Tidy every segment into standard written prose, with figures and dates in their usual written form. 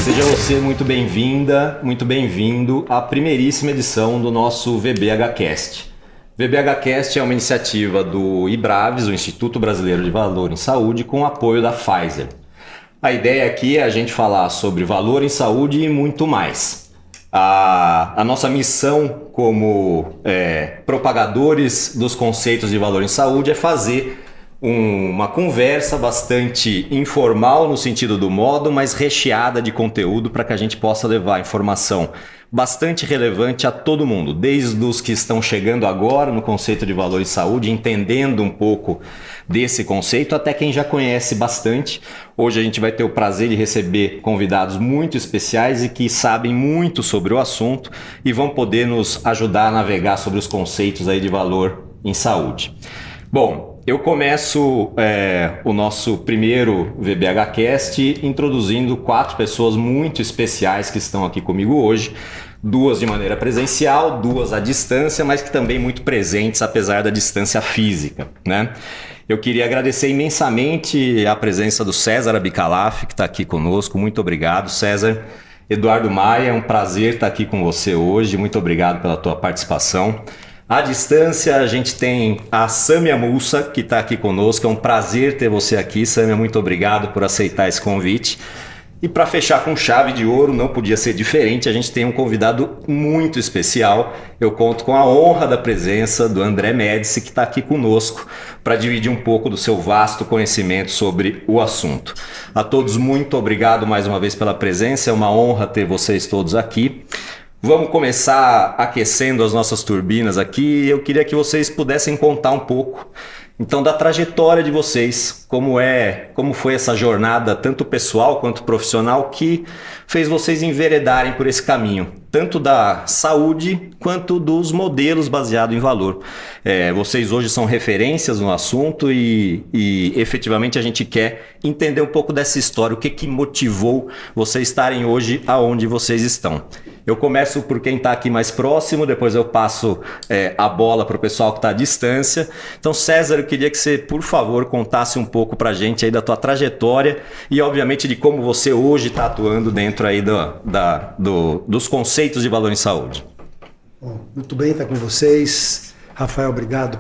Seja você muito bem-vinda, muito bem-vindo à primeiríssima edição do nosso VBHcast. VBHcast é uma iniciativa do IBRAVES, o Instituto Brasileiro de Valor em Saúde, com o apoio da Pfizer. A ideia aqui é a gente falar sobre valor em saúde e muito mais. A nossa missão como propagadores dos conceitos de valor em saúde é fazer uma conversa bastante informal no sentido do modo, mas recheada de conteúdo para que a gente possa levar informação bastante relevante a todo mundo, desde os que estão chegando agora no conceito de valor em saúde, entendendo um pouco desse conceito, até quem já conhece bastante. Hoje a gente vai ter o prazer de receber convidados muito especiais e que sabem muito sobre o assunto e vão poder nos ajudar a navegar sobre os conceitos aí de valor em saúde. Bom, eu começo o nosso primeiro VBHcast introduzindo 4 pessoas muito especiais que estão aqui comigo hoje. 2 de maneira presencial, 2 à distância, mas que também muito presentes apesar da distância física, né? Eu queria agradecer imensamente a presença do César Abicalaf, que está aqui conosco. Muito obrigado, César. Eduardo Maia, é um prazer estar aqui com você hoje. Muito obrigado pela tua participação. À distância, a gente tem a Sâmia Mussa, que está aqui conosco. É um prazer ter você aqui, Sâmia. Muito obrigado por aceitar esse convite. E para fechar com chave de ouro, não podia ser diferente, a gente tem um convidado muito especial. Eu conto com a honra da presença do André Médici, que está aqui conosco para dividir um pouco do seu vasto conhecimento sobre o assunto. A todos, muito obrigado mais uma vez pela presença. É uma honra ter vocês todos aqui. Vamos começar aquecendo as nossas turbinas aqui. Eu queria que vocês pudessem contar um pouco, então, da trajetória de vocês, como foi essa jornada, tanto pessoal quanto profissional, que fez vocês enveredarem por esse caminho, tanto da saúde quanto dos modelos baseados em valor. Vocês hoje são referências no assunto e efetivamente a gente quer entender um pouco dessa história, o que motivou vocês estarem hoje aonde vocês estão. Eu começo por quem está aqui mais próximo, depois eu passo a bola para o pessoal que está à distância. Então, César, eu queria que você, por favor, contasse um pouco para a gente aí da tua trajetória e, obviamente, de como você hoje está atuando dentro aí dos conceitos de valor em saúde. Bom, muito bem estar com vocês. Rafael, obrigado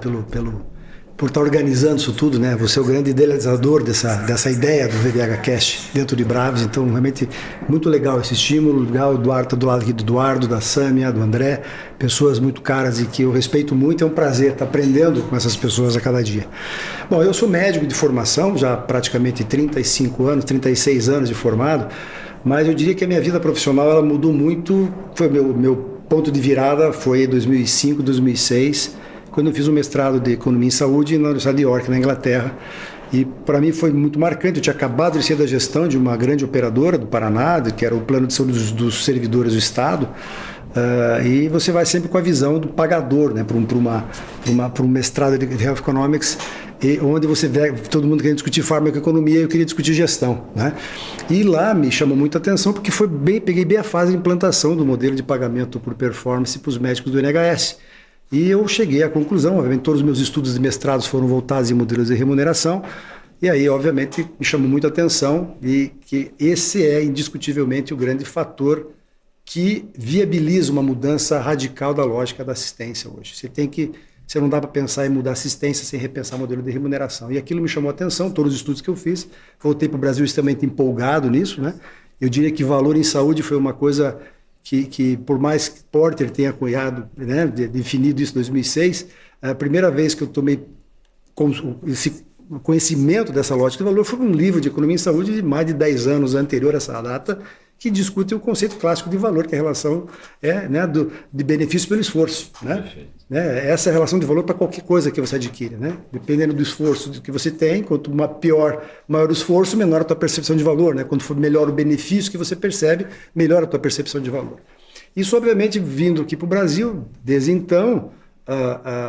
por estar organizando isso tudo, né? Você é o grande idealizador dessa ideia do VBHcast dentro de IBRAVES, então realmente muito legal esse estímulo. Legal, o Eduardo está do lado aqui do Eduardo, da Sâmia, do André, pessoas muito caras e que eu respeito muito. É um prazer estar aprendendo com essas pessoas a cada dia. Bom, eu sou médico de formação, já praticamente 35 anos, 36 anos de formado, mas eu diria que a minha vida profissional ela mudou muito. Foi meu ponto de virada foi em 2005, 2006, quando eu fiz um mestrado de Economia em Saúde na Universidade de York, na Inglaterra. E para mim foi muito marcante. Eu tinha acabado de ser da gestão de uma grande operadora do Paraná, que era o plano de saúde dos servidores do Estado. E você vai sempre com a visão do pagador, né, para um mestrado de Health Economics, onde você vê todo mundo querendo discutir farmacoeconomia e eu queria discutir gestão, né? E lá me chamou muita atenção porque peguei bem a fase de implantação do modelo de pagamento por performance para os médicos do NHS. E eu cheguei à conclusão, obviamente todos os meus estudos de mestrados foram voltados em modelos de remuneração, e aí obviamente me chamou muito a atenção e que esse é indiscutivelmente o grande fator que viabiliza uma mudança radical da lógica da assistência hoje. Você não dá para pensar em mudar assistência sem repensar o modelo de remuneração. E aquilo me chamou a atenção, todos os estudos que eu fiz, voltei para o Brasil extremamente empolgado nisso, né? Eu diria que valor em saúde foi uma coisa que por mais que Porter tenha cunhado, né, definido isso em 2006, a primeira vez que eu tomei esse conhecimento dessa lógica de valor foi um livro de economia em saúde de mais de 10 anos anterior a essa data, que discute o conceito clássico de valor, que é a relação de benefício pelo esforço. Né? Essa é a relação de valor para qualquer coisa que você adquire. Né? Dependendo do esforço que você tem, quanto maior o esforço, menor a tua percepção de valor. Né? Quanto for melhor o benefício que você percebe, melhor a tua percepção de valor. Isso, obviamente, vindo aqui para o Brasil, desde então,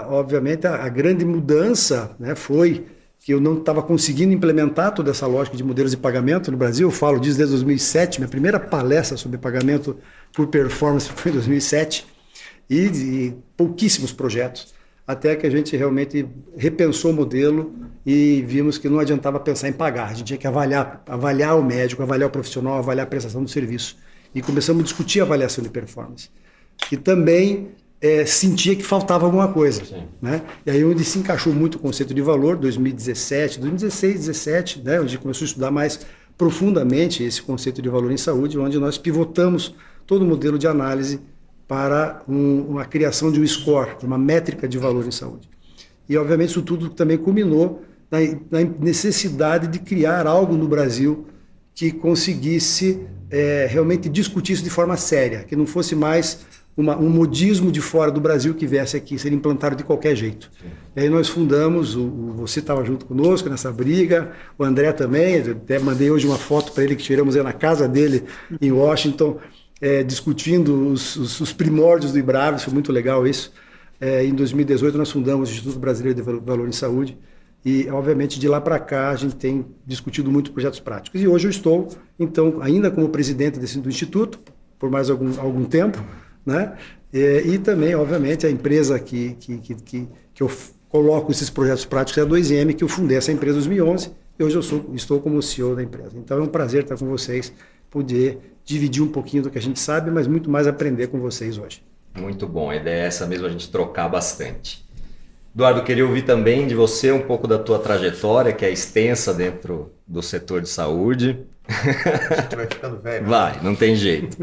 obviamente, a grande mudança, né, foi que eu não estava conseguindo implementar toda essa lógica de modelos de pagamento no Brasil. Eu falo disso desde 2007, minha primeira palestra sobre pagamento por performance foi em 2007, e pouquíssimos projetos. até que a gente realmente repensou o modelo e vimos que não adiantava pensar em pagar, a gente tinha que avaliar o médico, avaliar o profissional, avaliar a prestação do serviço. E começamos a discutir a avaliação de performance. E também sentia que faltava alguma coisa. Né? E aí onde se encaixou muito o conceito de valor, 2016, 2017, né? Onde começou a estudar mais profundamente esse conceito de valor em saúde, onde nós pivotamos todo o modelo de análise para uma criação de um score, de uma métrica de valor em saúde. E, obviamente, isso tudo também culminou na necessidade de criar algo no Brasil que conseguisse realmente discutir isso de forma séria, que não fosse mais um modismo de fora do Brasil que viesse aqui, ser implantado de qualquer jeito. E aí nós fundamos, você estava junto conosco nessa briga, o André também, até mandei hoje uma foto para ele que tiramos na casa dele em Washington, discutindo os primórdios do IBRAVIS, foi muito legal isso. Em 2018 nós fundamos o Instituto Brasileiro de Valor em Saúde e, obviamente, de lá para cá a gente tem discutido muito projetos práticos. E hoje eu estou, então, ainda como presidente do Instituto, por mais algum tempo, né? E também, obviamente, a empresa que eu coloco esses projetos práticos é a 2M, que eu fundei essa empresa em 2011 e hoje eu estou como CEO da empresa. Então é um prazer estar com vocês, poder dividir um pouquinho do que a gente sabe, mas muito mais aprender com vocês hoje. Muito bom, a ideia é essa mesmo, a gente trocar bastante. Eduardo, queria ouvir também de você um pouco da tua trajetória, que é extensa dentro do setor de saúde. A gente vai ficando velho. Vai, não tem jeito.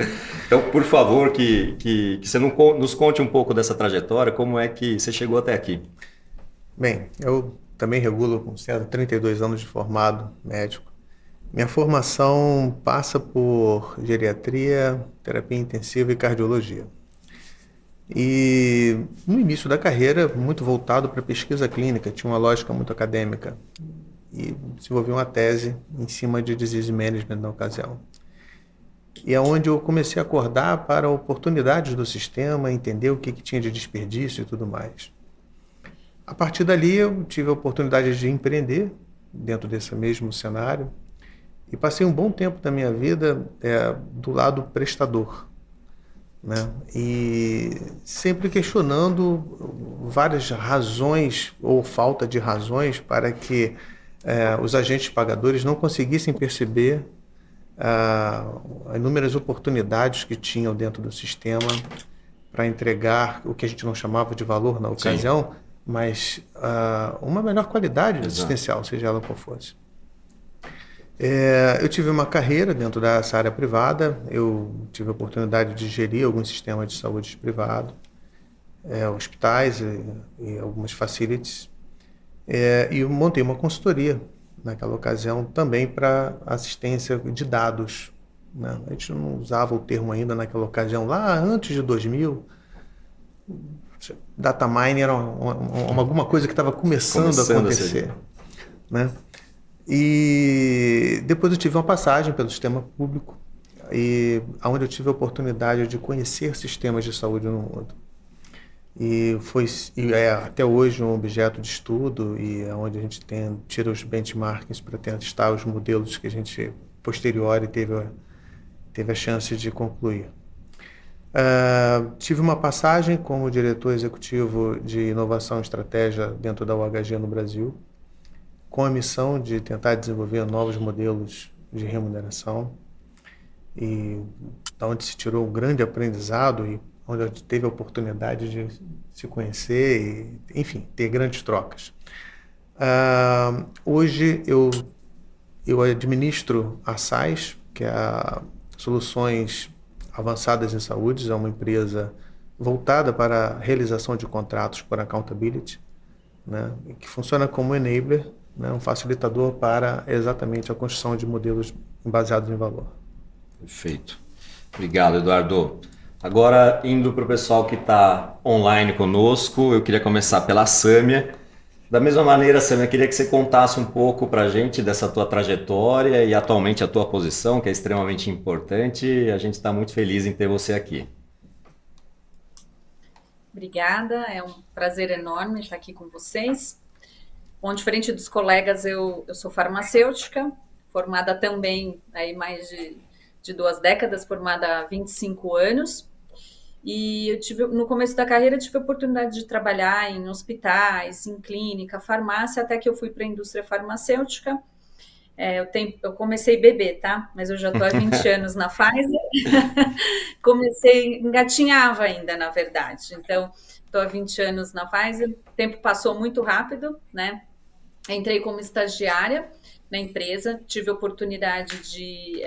Então, por favor, que você nos conte um pouco dessa trajetória, como é que você chegou até aqui. Bem, eu também regulo com 32 anos de formado médico. Minha formação passa por geriatria, terapia intensiva e cardiologia. E no início da carreira, muito voltado para pesquisa clínica, tinha uma lógica muito acadêmica. E desenvolvi uma tese em cima de disease management na ocasião. E é onde eu comecei a acordar para oportunidades do sistema, entender o que tinha de desperdício e tudo mais. A partir dali, eu tive a oportunidade de empreender dentro desse mesmo cenário e passei um bom tempo da minha vida do lado prestador, né? E sempre questionando várias razões ou falta de razões para que os agentes pagadores não conseguissem perceber inúmeras oportunidades que tinham dentro do sistema para entregar o que a gente não chamava de valor na ocasião, mas uma melhor qualidade assistencial, seja ela qual fosse. Eu tive uma carreira dentro dessa área privada, eu tive a oportunidade de gerir alguns sistemas de saúde privado, hospitais e algumas facilities, e eu montei uma consultoria naquela ocasião também para assistência de dados, né? A gente não usava o termo ainda naquela ocasião, lá antes de 2000, data mining era alguma coisa que estava começando a acontecer, né? E depois eu tive uma passagem pelo sistema público, e onde eu tive a oportunidade de conhecer sistemas de saúde no mundo. E é até hoje um objeto de estudo e é onde a gente tira os benchmarks para testar os modelos que a gente posteriori teve a chance de concluir. Tive uma passagem como diretor executivo de inovação e estratégia dentro da UHG no Brasil, com a missão de tentar desenvolver novos modelos de remuneração, e da onde se tirou um grande aprendizado e onde a gente teve a oportunidade de se conhecer e, enfim, ter grandes trocas. Hoje eu administro a SAIS, que é a Soluções Avançadas em Saúde, é uma empresa voltada para a realização de contratos por accountability, né, que funciona como enabler, né, um facilitador para exatamente a construção de modelos baseados em valor. Perfeito. Obrigado, Eduardo. Agora, indo para o pessoal que está online conosco, eu queria começar pela Sâmia. Da mesma maneira, Sâmia, eu queria que você contasse um pouco para a gente dessa tua trajetória e atualmente a tua posição, que é extremamente importante, e a gente está muito feliz em ter você aqui. Obrigada, é um prazer enorme estar aqui com vocês. Bom, diferente dos colegas, eu sou farmacêutica, formada também aí mais de 2 décadas, formada há 25 anos. E no começo da carreira, tive a oportunidade de trabalhar em hospitais, em clínica, farmácia, até que eu fui para a indústria farmacêutica. Eu comecei bebê, tá? Mas eu já estou há 20 anos na Pfizer. Engatinhava ainda, na verdade. Então, estou há 20 anos na Pfizer. O tempo passou muito rápido, né? Entrei como estagiária na empresa, tive a oportunidade de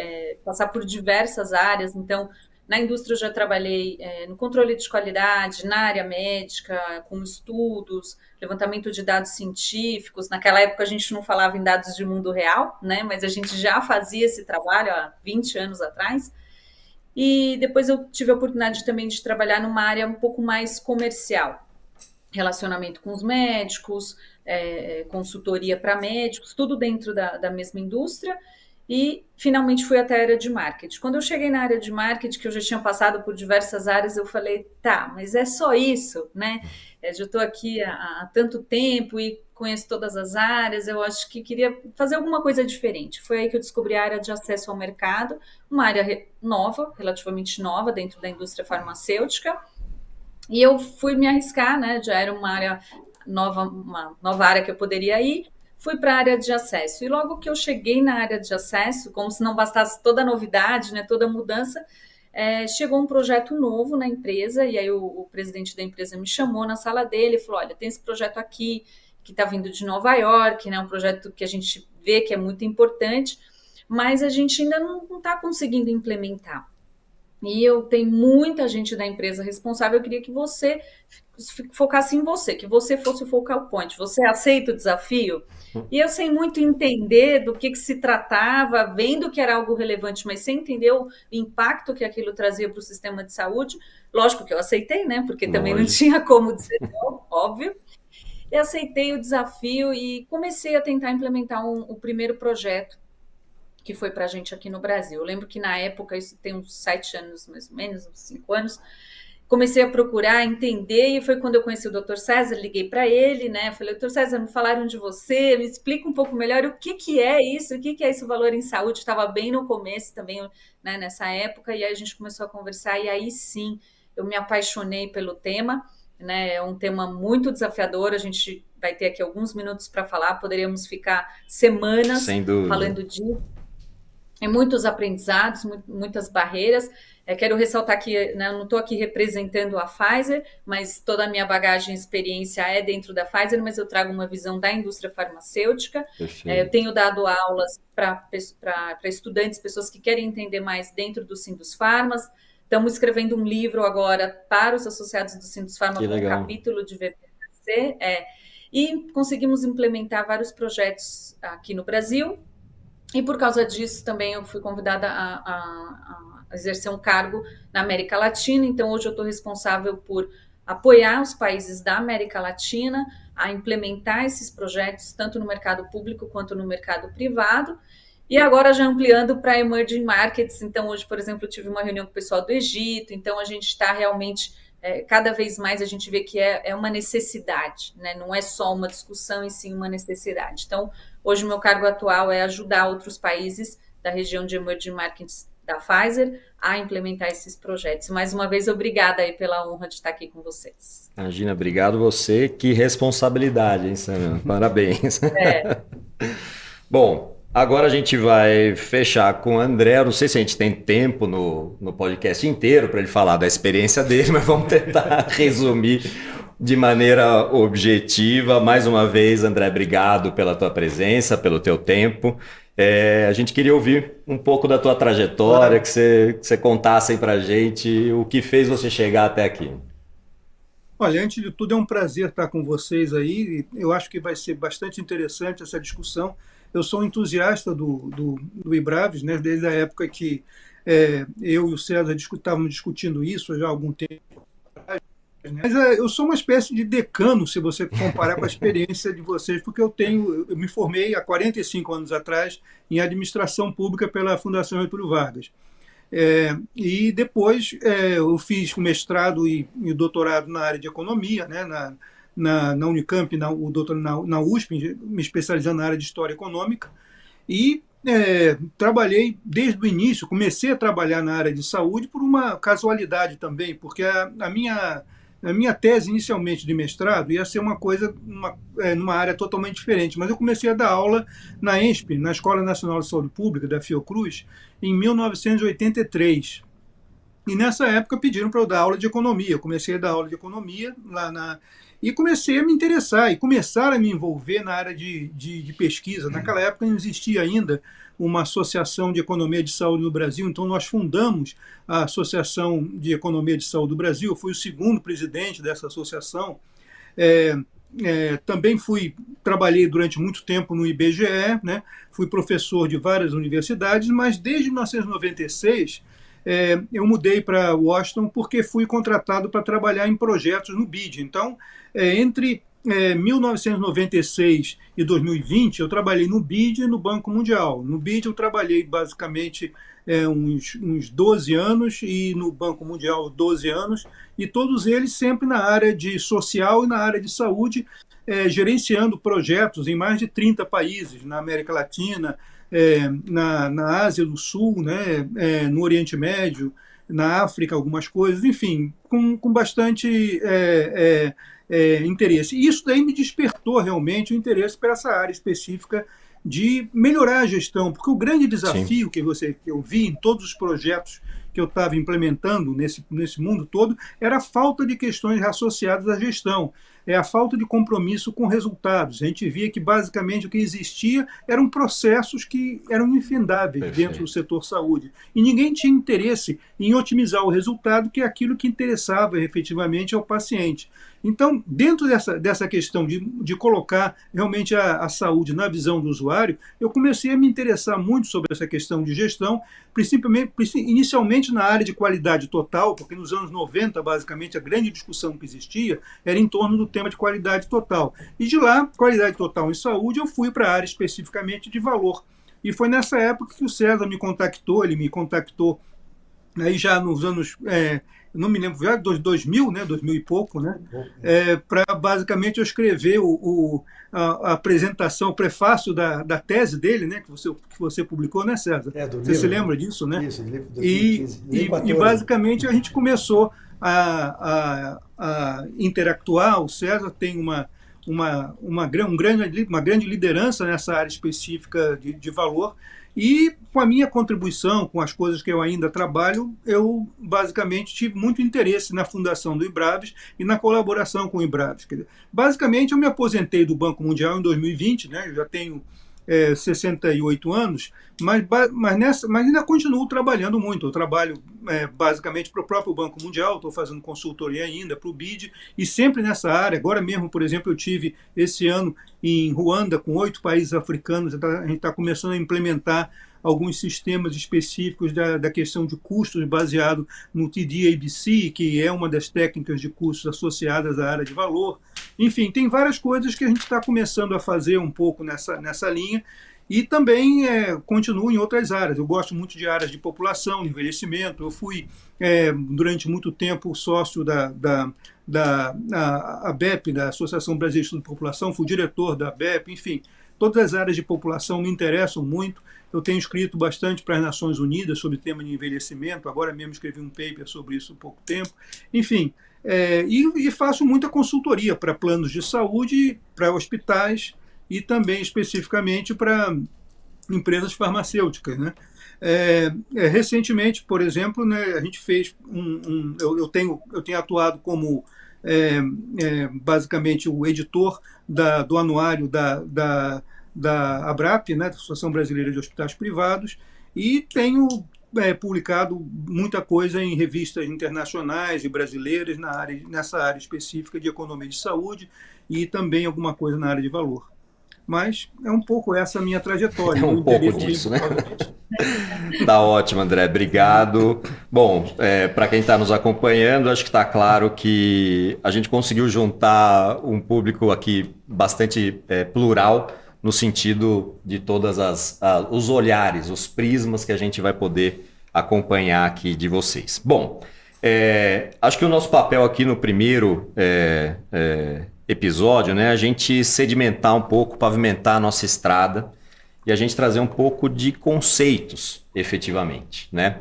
passar por diversas áreas. Então, na indústria eu já trabalhei no controle de qualidade, na área médica, com estudos, levantamento de dados científicos. Naquela época a gente não falava em dados de mundo real, né? Mas a gente já fazia esse trabalho há 20 anos atrás. E depois eu tive a oportunidade também de trabalhar numa área um pouco mais comercial, relacionamento com os médicos, consultoria para médicos, tudo dentro da mesma indústria. E finalmente fui até a área de marketing. Quando eu cheguei na área de marketing, que eu já tinha passado por diversas áreas, eu falei, tá, mas é só isso, né? Eu já estou aqui há tanto tempo e conheço todas as áreas, eu acho que queria fazer alguma coisa diferente. Foi aí que eu descobri a área de acesso ao mercado, uma área nova, relativamente nova, dentro da indústria farmacêutica. E eu fui me arriscar, né? Já era uma área nova, uma nova área que eu poderia ir. Fui para a área de acesso. E logo que eu cheguei na área de acesso, como se não bastasse toda a novidade, né, toda a mudança, chegou um projeto novo na empresa. E aí o presidente da empresa me chamou na sala dele e falou: olha, tem esse projeto aqui que está vindo de Nova York, né, um projeto que a gente vê que é muito importante, mas a gente ainda não está conseguindo implementar. E eu tenho muita gente da empresa responsável, eu queria que você focasse em você, que você fosse o focal point. Você aceita o desafio? E eu, sem muito entender do que se tratava, vendo que era algo relevante, mas sem entender o impacto que aquilo trazia para o sistema de saúde, lógico que eu aceitei, né? Porque também não tinha como dizer não, óbvio. Eu aceitei o desafio e comecei a tentar implementar o primeiro projeto que foi para a gente aqui no Brasil. Eu lembro que na época, isso tem uns 7 anos, mais ou menos, uns 5 anos, comecei a procurar, entender, e foi quando eu conheci o Dr. César, liguei para ele, né? Falei: Dr. César, me falaram de você, me explica um pouco melhor o que é isso, o que é esse valor em saúde. Estava bem no começo também, né, nessa época, e aí a gente começou a conversar, e aí sim, eu me apaixonei pelo tema, né? É um tema muito desafiador, a gente vai ter aqui alguns minutos para falar, poderíamos ficar semanas falando disso. Muitos aprendizados, muitas barreiras. Quero ressaltar que, né, eu não estou aqui representando a Pfizer, mas toda a minha bagagem e experiência é dentro da Pfizer, mas eu trago uma visão da indústria farmacêutica. Eu tenho dado aulas para estudantes, pessoas que querem entender mais dentro do Sindusfarmas. Estamos escrevendo um livro agora para os associados do Sindusfarma com um capítulo de VPC. E conseguimos implementar vários projetos aqui no Brasil. E por causa disso também eu fui convidada a exercer um cargo na América Latina. Então hoje eu estou responsável por apoiar os países da América Latina a implementar esses projetos, tanto no mercado público quanto no mercado privado. E agora já ampliando para emerging markets. Então hoje, por exemplo, eu tive uma reunião com o pessoal do Egito. Então a gente está realmente, cada vez mais a gente vê que é uma necessidade, né? Não é só uma discussão, e sim uma necessidade. Então, hoje o meu cargo atual é ajudar outros países da região de emerging markets da Pfizer a implementar esses projetos. Mais uma vez, obrigada aí pela honra de estar aqui com vocês. Imagina, obrigado você. Que responsabilidade, hein, Samia? Parabéns. Bom, agora a gente vai fechar com o André. Eu não sei se a gente tem tempo no podcast inteiro para ele falar da experiência dele, mas vamos tentar resumir de maneira objetiva. Mais uma vez, André, obrigado pela tua presença, pelo teu tempo. A gente queria ouvir um pouco da tua trajetória, que você contasse aí pra gente o que fez você chegar até aqui. Olha, antes de tudo é um prazer estar com vocês aí. Eu acho que vai ser bastante interessante essa discussão. Eu sou um entusiasta do IBRAVES, né? Desde a época que eu e o César estávamos discutindo isso já há algum tempo. Mas eu sou uma espécie de decano, se você comparar com a experiência de vocês, porque eu me formei há 45 anos atrás em administração pública pela Fundação Getúlio Vargas. E depois eu fiz o mestrado e doutorado na área de economia, né, na Unicamp, o doutorado na USP, me especializando na área de história econômica. E trabalhei desde o início, comecei a trabalhar na área de saúde por uma casualidade também, porque a minha tese inicialmente de mestrado ia ser uma coisa numa área totalmente diferente, mas eu comecei a dar aula na ENSP, na Escola Nacional de Saúde Pública, da Fiocruz, em 1983. E nessa época pediram para eu dar aula de economia. Eu comecei a dar aula de economia e comecei a me interessar e começar a me envolver na área de pesquisa. Naquela época não existia ainda uma associação de economia de saúde no Brasil, então nós fundamos a Associação de Economia de Saúde do Brasil. Eu fui o segundo presidente dessa associação. É, Também trabalhei durante muito tempo no IBGE, né? Fui professor de várias universidades, mas desde 1996 eu mudei para Washington porque fui contratado para trabalhar em projetos no BID. Então, entre 1996 e 2020, eu trabalhei no BID e no Banco Mundial. No BID eu trabalhei basicamente uns 12 anos e no Banco Mundial 12 anos, e todos eles sempre na área de social e na área de saúde, gerenciando projetos em mais de 30 países, na América Latina, na Ásia do Sul, né, no Oriente Médio, na África, algumas coisas, enfim, com bastante interesse. E isso daí me despertou realmente o interesse para essa área específica de melhorar a gestão, porque o grande desafio que eu vi em todos os projetos que eu estava implementando nesse mundo todo era a falta de questões associadas à gestão, a falta de compromisso com resultados. A gente via que basicamente o que existia eram processos que eram infindáveis dentro do setor saúde, e ninguém tinha interesse em otimizar o resultado, que é aquilo que interessava efetivamente ao paciente. Então, dentro dessa questão de colocar realmente a saúde na visão do usuário, eu comecei a me interessar muito sobre essa questão de gestão, inicialmente na área de qualidade total, porque nos anos 90, basicamente, a grande discussão que existia era em torno do tema de qualidade total. E de lá, qualidade total em saúde, eu fui para a área especificamente de valor. E foi nessa época que o César me contactou, ele me contactou aí já nos anos, não me lembro, já 2000, né, 2000 e pouco, né, para basicamente eu escrever a apresentação, o prefácio da tese dele, né, que você publicou, né, César? Você se lembra disso, né? Isso, livro de 2015. E basicamente a gente começou a interactuar. O César tem uma grande liderança nessa área específica de valor, e com a minha contribuição, com as coisas que eu ainda trabalho, eu basicamente tive muito interesse na fundação do IBRAVES e na colaboração com o IBRAVES. Basicamente, eu me aposentei do Banco Mundial em 2020, né? Eu já tenho 68 anos, mas ainda continuo trabalhando muito. Eu trabalho basicamente para o próprio Banco Mundial, estou fazendo consultoria ainda para o BID, e sempre nessa área. Agora mesmo, por exemplo, eu tive esse ano em Ruanda com 8 países africanos. A gente está começando a implementar alguns sistemas específicos da questão de custos baseado no TD-ABC, que é uma das técnicas de custos associadas à área de valor. Enfim, tem várias coisas que a gente está começando a fazer um pouco nessa linha, e também continuo em outras áreas. Eu gosto muito de áreas de população, envelhecimento. Eu fui, durante muito tempo, sócio da ABEP, da Associação Brasileira de Estudo de População, fui diretor da ABEP, enfim. Todas as áreas de população me interessam muito. Eu tenho escrito bastante para as Nações Unidas sobre o tema de envelhecimento. Agora mesmo escrevi um paper sobre isso há pouco tempo. Enfim, e faço muita consultoria para planos de saúde, para hospitais e também especificamente para empresas farmacêuticas, né? Recentemente, por exemplo, né, a gente fez eu tenho atuado como basicamente o editor do anuário da ABRAP, né, da Associação Brasileira de Hospitais Privados, e tenho publicado muita coisa em revistas internacionais e brasileiras nessa área específica de economia de saúde, e também alguma coisa na área de valor. Mas é um pouco essa a minha trajetória. É um pouco disso, né? Tá ótimo, André, obrigado. Bom, para quem está nos acompanhando, acho que está claro que a gente conseguiu juntar um público aqui bastante plural, no sentido de todas os olhares, os prismas que a gente vai poder acompanhar aqui de vocês. Bom, acho que o nosso papel aqui no primeiro episódio, né, a gente sedimentar um pouco, pavimentar a nossa estrada e a gente trazer um pouco de conceitos, efetivamente, né?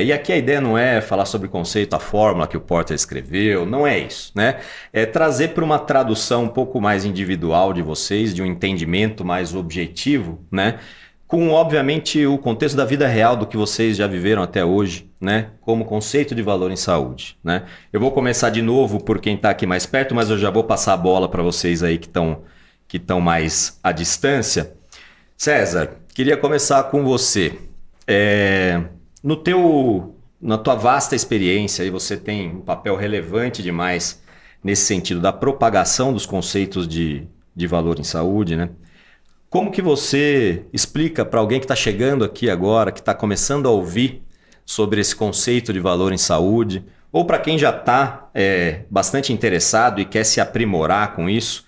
E aqui a ideia não é falar sobre conceito, a fórmula que o Porter escreveu, não é isso, né? É trazer para uma tradução um pouco mais individual de vocês, de um entendimento mais objetivo, né? Com, obviamente, o contexto da vida real do que vocês já viveram até hoje, né? Como conceito de valor em saúde, né? Eu vou começar de novo por quem está aqui mais perto, mas eu já vou passar a bola para vocês aí que estão mais à distância. César, queria começar com você. Na tua vasta experiência, e você tem um papel relevante demais nesse sentido da propagação dos conceitos de valor em saúde, né? Como que você explica para alguém que está chegando aqui agora, que está começando a ouvir sobre esse conceito de valor em saúde, ou para quem já está bastante interessado e quer se aprimorar com isso,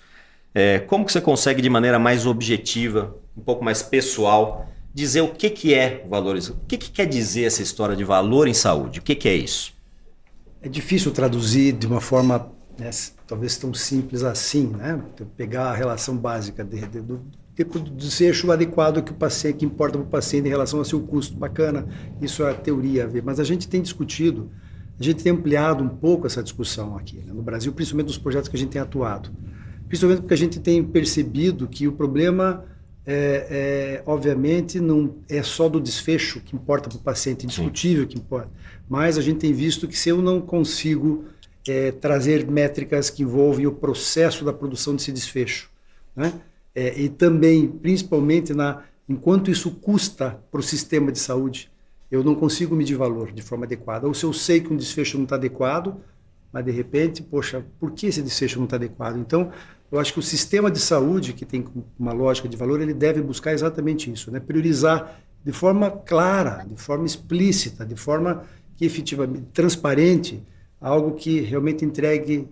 como que você consegue de maneira mais objetiva, um pouco mais pessoal, dizer o que é valor em saúde? O que quer dizer essa história de valor em saúde? O que é isso? É difícil traduzir de uma forma, né, talvez tão simples assim, né? Pegar a relação básica do tipo de desfecho adequado que importa para o paciente em relação ao seu custo. Bacana, isso é a teoria a ver. Mas a gente tem discutido, a gente tem ampliado um pouco essa discussão aqui, né, no Brasil, principalmente nos projetos que a gente tem atuado. Principalmente porque a gente tem percebido que o problema, obviamente, não é só do desfecho que importa para o paciente, indiscutível que importa. Mas a gente tem visto que se eu não consigo trazer métricas que envolvem o processo da produção desse desfecho, né? E também, principalmente, enquanto isso custa para o sistema de saúde, eu não consigo medir valor de forma adequada. Ou se eu sei que um desfecho não está adequado, mas de repente, poxa, por que esse desfecho não está adequado? Então, eu acho que o sistema de saúde, que tem uma lógica de valor, ele deve buscar exatamente isso, né? Priorizar de forma clara, de forma explícita, de forma que efetivamente transparente, algo que realmente entregue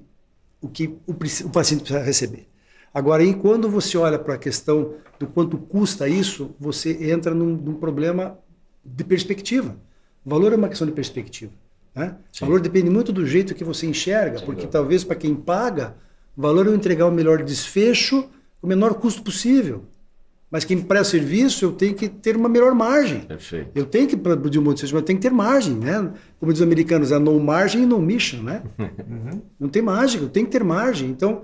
o que o paciente precisa receber. Agora, quando você olha para a questão do quanto custa isso, você entra num problema de perspectiva. O valor é uma questão de perspectiva, né? O valor depende muito do jeito que você enxerga, porque talvez para quem paga, o valor é eu entregar o melhor desfecho com o menor custo possível. Mas quem presta serviço, eu tenho que ter uma melhor margem. Perfeito. Eu tenho que produzir um monte de serviço, mas eu tenho que ter margem, né? Como dizem os americanos, no margin, no mission, né? Não tem mágica, eu tenho que ter margem. Então,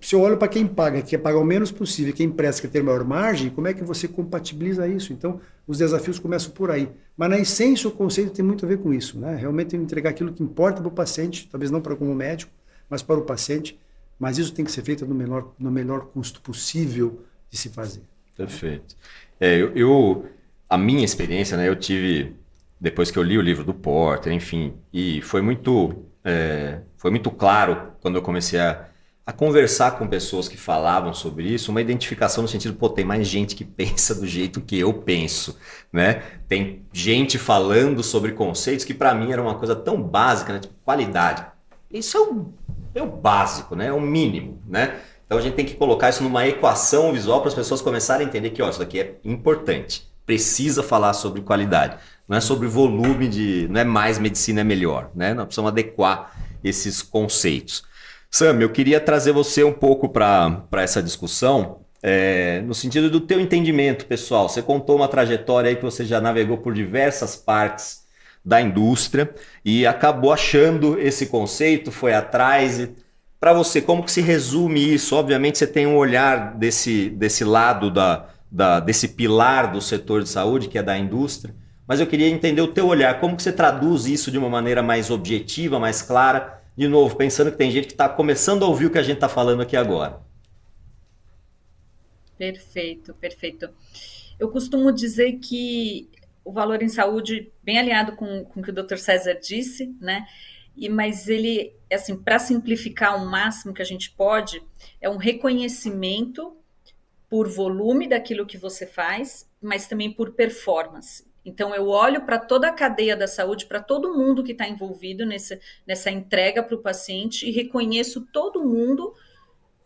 se eu olho para quem paga, que quer pagar o menos possível, quem presta quer ter maior margem, como é que você compatibiliza isso? Então, os desafios começam por aí. Mas, na essência, o conceito tem muito a ver com isso, né? Realmente entregar aquilo que importa para o paciente, talvez não para como médico, mas para o paciente. Mas isso tem que ser feito no menor custo possível de se fazer. Perfeito. A minha experiência, né? Eu tive, depois que eu li o livro do Porter, enfim, e foi muito claro quando eu comecei a conversar com pessoas que falavam sobre isso, uma identificação no sentido, tem mais gente que pensa do jeito que eu penso, né? Tem gente falando sobre conceitos que para mim era uma coisa tão básica, né? Tipo, qualidade. Isso é o básico, né? É o mínimo, né? Então a gente tem que colocar isso numa equação visual para as pessoas começarem a entender que isso daqui é importante. Precisa falar sobre qualidade. Não é sobre volume não é mais medicina é melhor, né? Nós precisamos adequar esses conceitos. Sam, eu queria trazer você um pouco para essa discussão, no sentido do teu entendimento, pessoal. Você contou uma trajetória aí que você já navegou por diversas partes da indústria e acabou achando esse conceito, foi atrás. Para você, como que se resume isso? Obviamente você tem um olhar desse lado desse pilar do setor de saúde, que é da indústria, mas eu queria entender o teu olhar, como que você traduz isso de uma maneira mais objetiva, mais clara, de novo, pensando que tem gente que está começando a ouvir o que a gente está falando aqui agora. Perfeito, perfeito. Eu costumo dizer que o valor em saúde, bem alinhado com o que o Dr. César disse, né? Mas ele, assim, para simplificar o máximo que a gente pode, é um reconhecimento por volume daquilo que você faz, mas também por performance. Então, eu olho para toda a cadeia da saúde, para todo mundo que está envolvido nessa entrega para o paciente e reconheço todo mundo,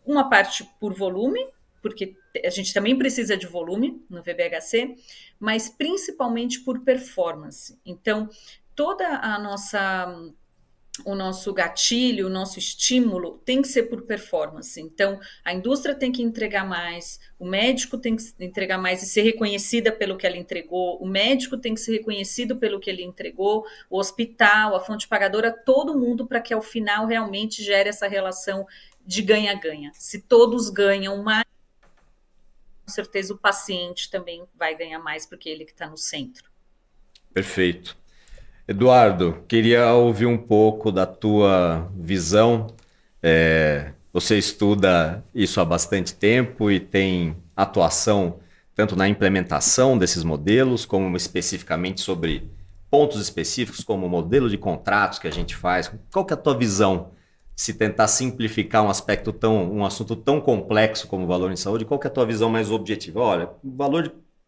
uma parte por volume, porque a gente também precisa de volume no VBHC, mas principalmente por performance. Então, toda a nossa o nosso gatilho, o nosso estímulo tem que ser por performance. Então, a indústria tem que entregar mais, o médico tem que entregar mais e ser reconhecida pelo que ela entregou, o médico tem que ser reconhecido pelo que ele entregou, o hospital, a fonte pagadora, todo mundo, para que ao final realmente gere essa relação de ganha-ganha. Se todos ganham mais, com certeza o paciente também vai ganhar mais, porque ele que está no centro. Perfeito. Eduardo, queria ouvir um pouco da tua visão. Você estuda isso há bastante tempo e tem atuação tanto na implementação desses modelos, como especificamente sobre pontos específicos, como o modelo de contratos que a gente faz. Qual que é a tua visão? Se tentar simplificar um assunto tão complexo como o valor em saúde, qual que é a tua visão mais objetiva? Olha,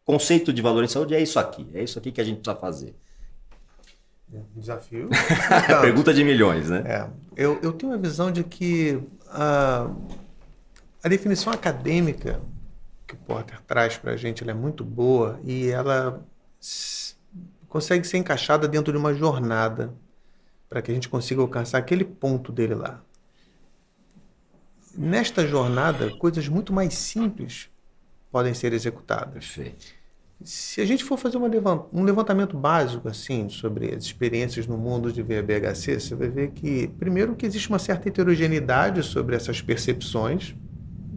conceito de valor em saúde é isso aqui que a gente precisa fazer. Desafio. Pergunta de milhões, né? Eu tenho a visão de que a definição acadêmica que o Porter traz para a gente ela é muito boa e ela consegue ser encaixada dentro de uma jornada para que a gente consiga alcançar aquele ponto dele lá. Nesta jornada, coisas muito mais simples podem ser executadas. Perfeito. Se a gente for fazer um levantamento básico assim sobre as experiências no mundo de VBHC, você vai ver que, primeiro, que existe uma certa heterogeneidade sobre essas percepções,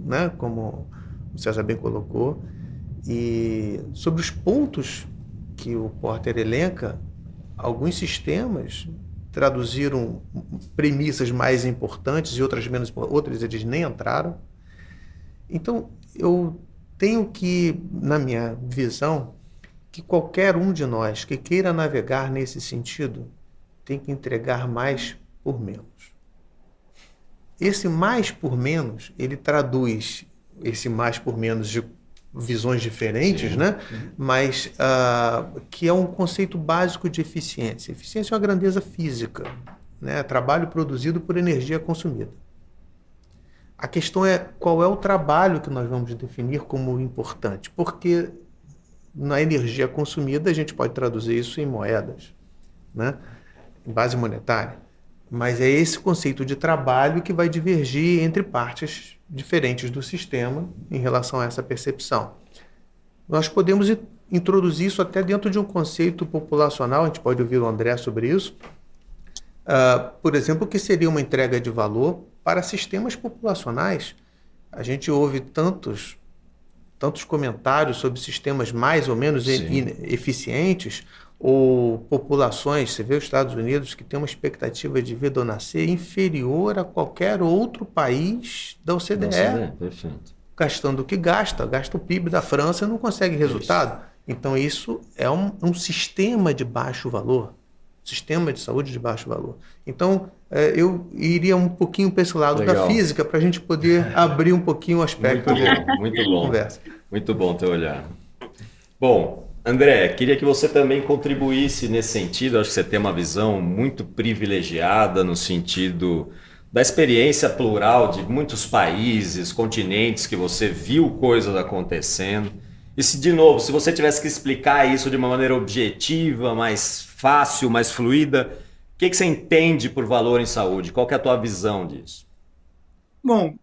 né, como o César bem colocou, e sobre os pontos que o Porter elenca, alguns sistemas traduziram premissas mais importantes e outras menos, outras eles nem entraram. Então, eu tenho que, na minha visão, que qualquer um de nós que queira navegar nesse sentido tem que entregar mais por menos. Esse mais por menos, ele traduz esse mais por menos de visões diferentes, né? Mas que é um conceito básico de eficiência. Eficiência é uma grandeza física, né? Trabalho produzido por energia consumida. A questão é qual é o trabalho que nós vamos definir como importante, porque na energia consumida a gente pode traduzir isso em moedas, né? Em base monetária, mas é esse conceito de trabalho que vai divergir entre partes diferentes do sistema em relação a essa percepção. Nós podemos introduzir isso até dentro de um conceito populacional, a gente pode ouvir o André sobre isso, por exemplo, o que seria uma entrega de valor para sistemas populacionais. A gente ouve tantos comentários sobre sistemas mais ou menos eficientes ou populações. Você vê os Estados Unidos que tem uma expectativa de vida ou nascer inferior a qualquer outro país da OCDE. Perfeito. Gastando o que gasta o PIB da França e não consegue resultado. Então isso é um sistema de baixo valor. Sistema de saúde de baixo valor. Então, eu iria um pouquinho para esse lado da física, para a gente poder abrir um pouquinho o aspecto muito bom. Conversa. Muito bom teu olhar. Bom, André, queria que você também contribuísse nesse sentido. Acho que você tem uma visão muito privilegiada no sentido da experiência plural de muitos países, continentes, que você viu coisas acontecendo. E de novo, se você tivesse que explicar isso de uma maneira objetiva, mais fácil, mais fluida, o que você entende por valor em saúde? Qual que é a tua visão disso? Bom,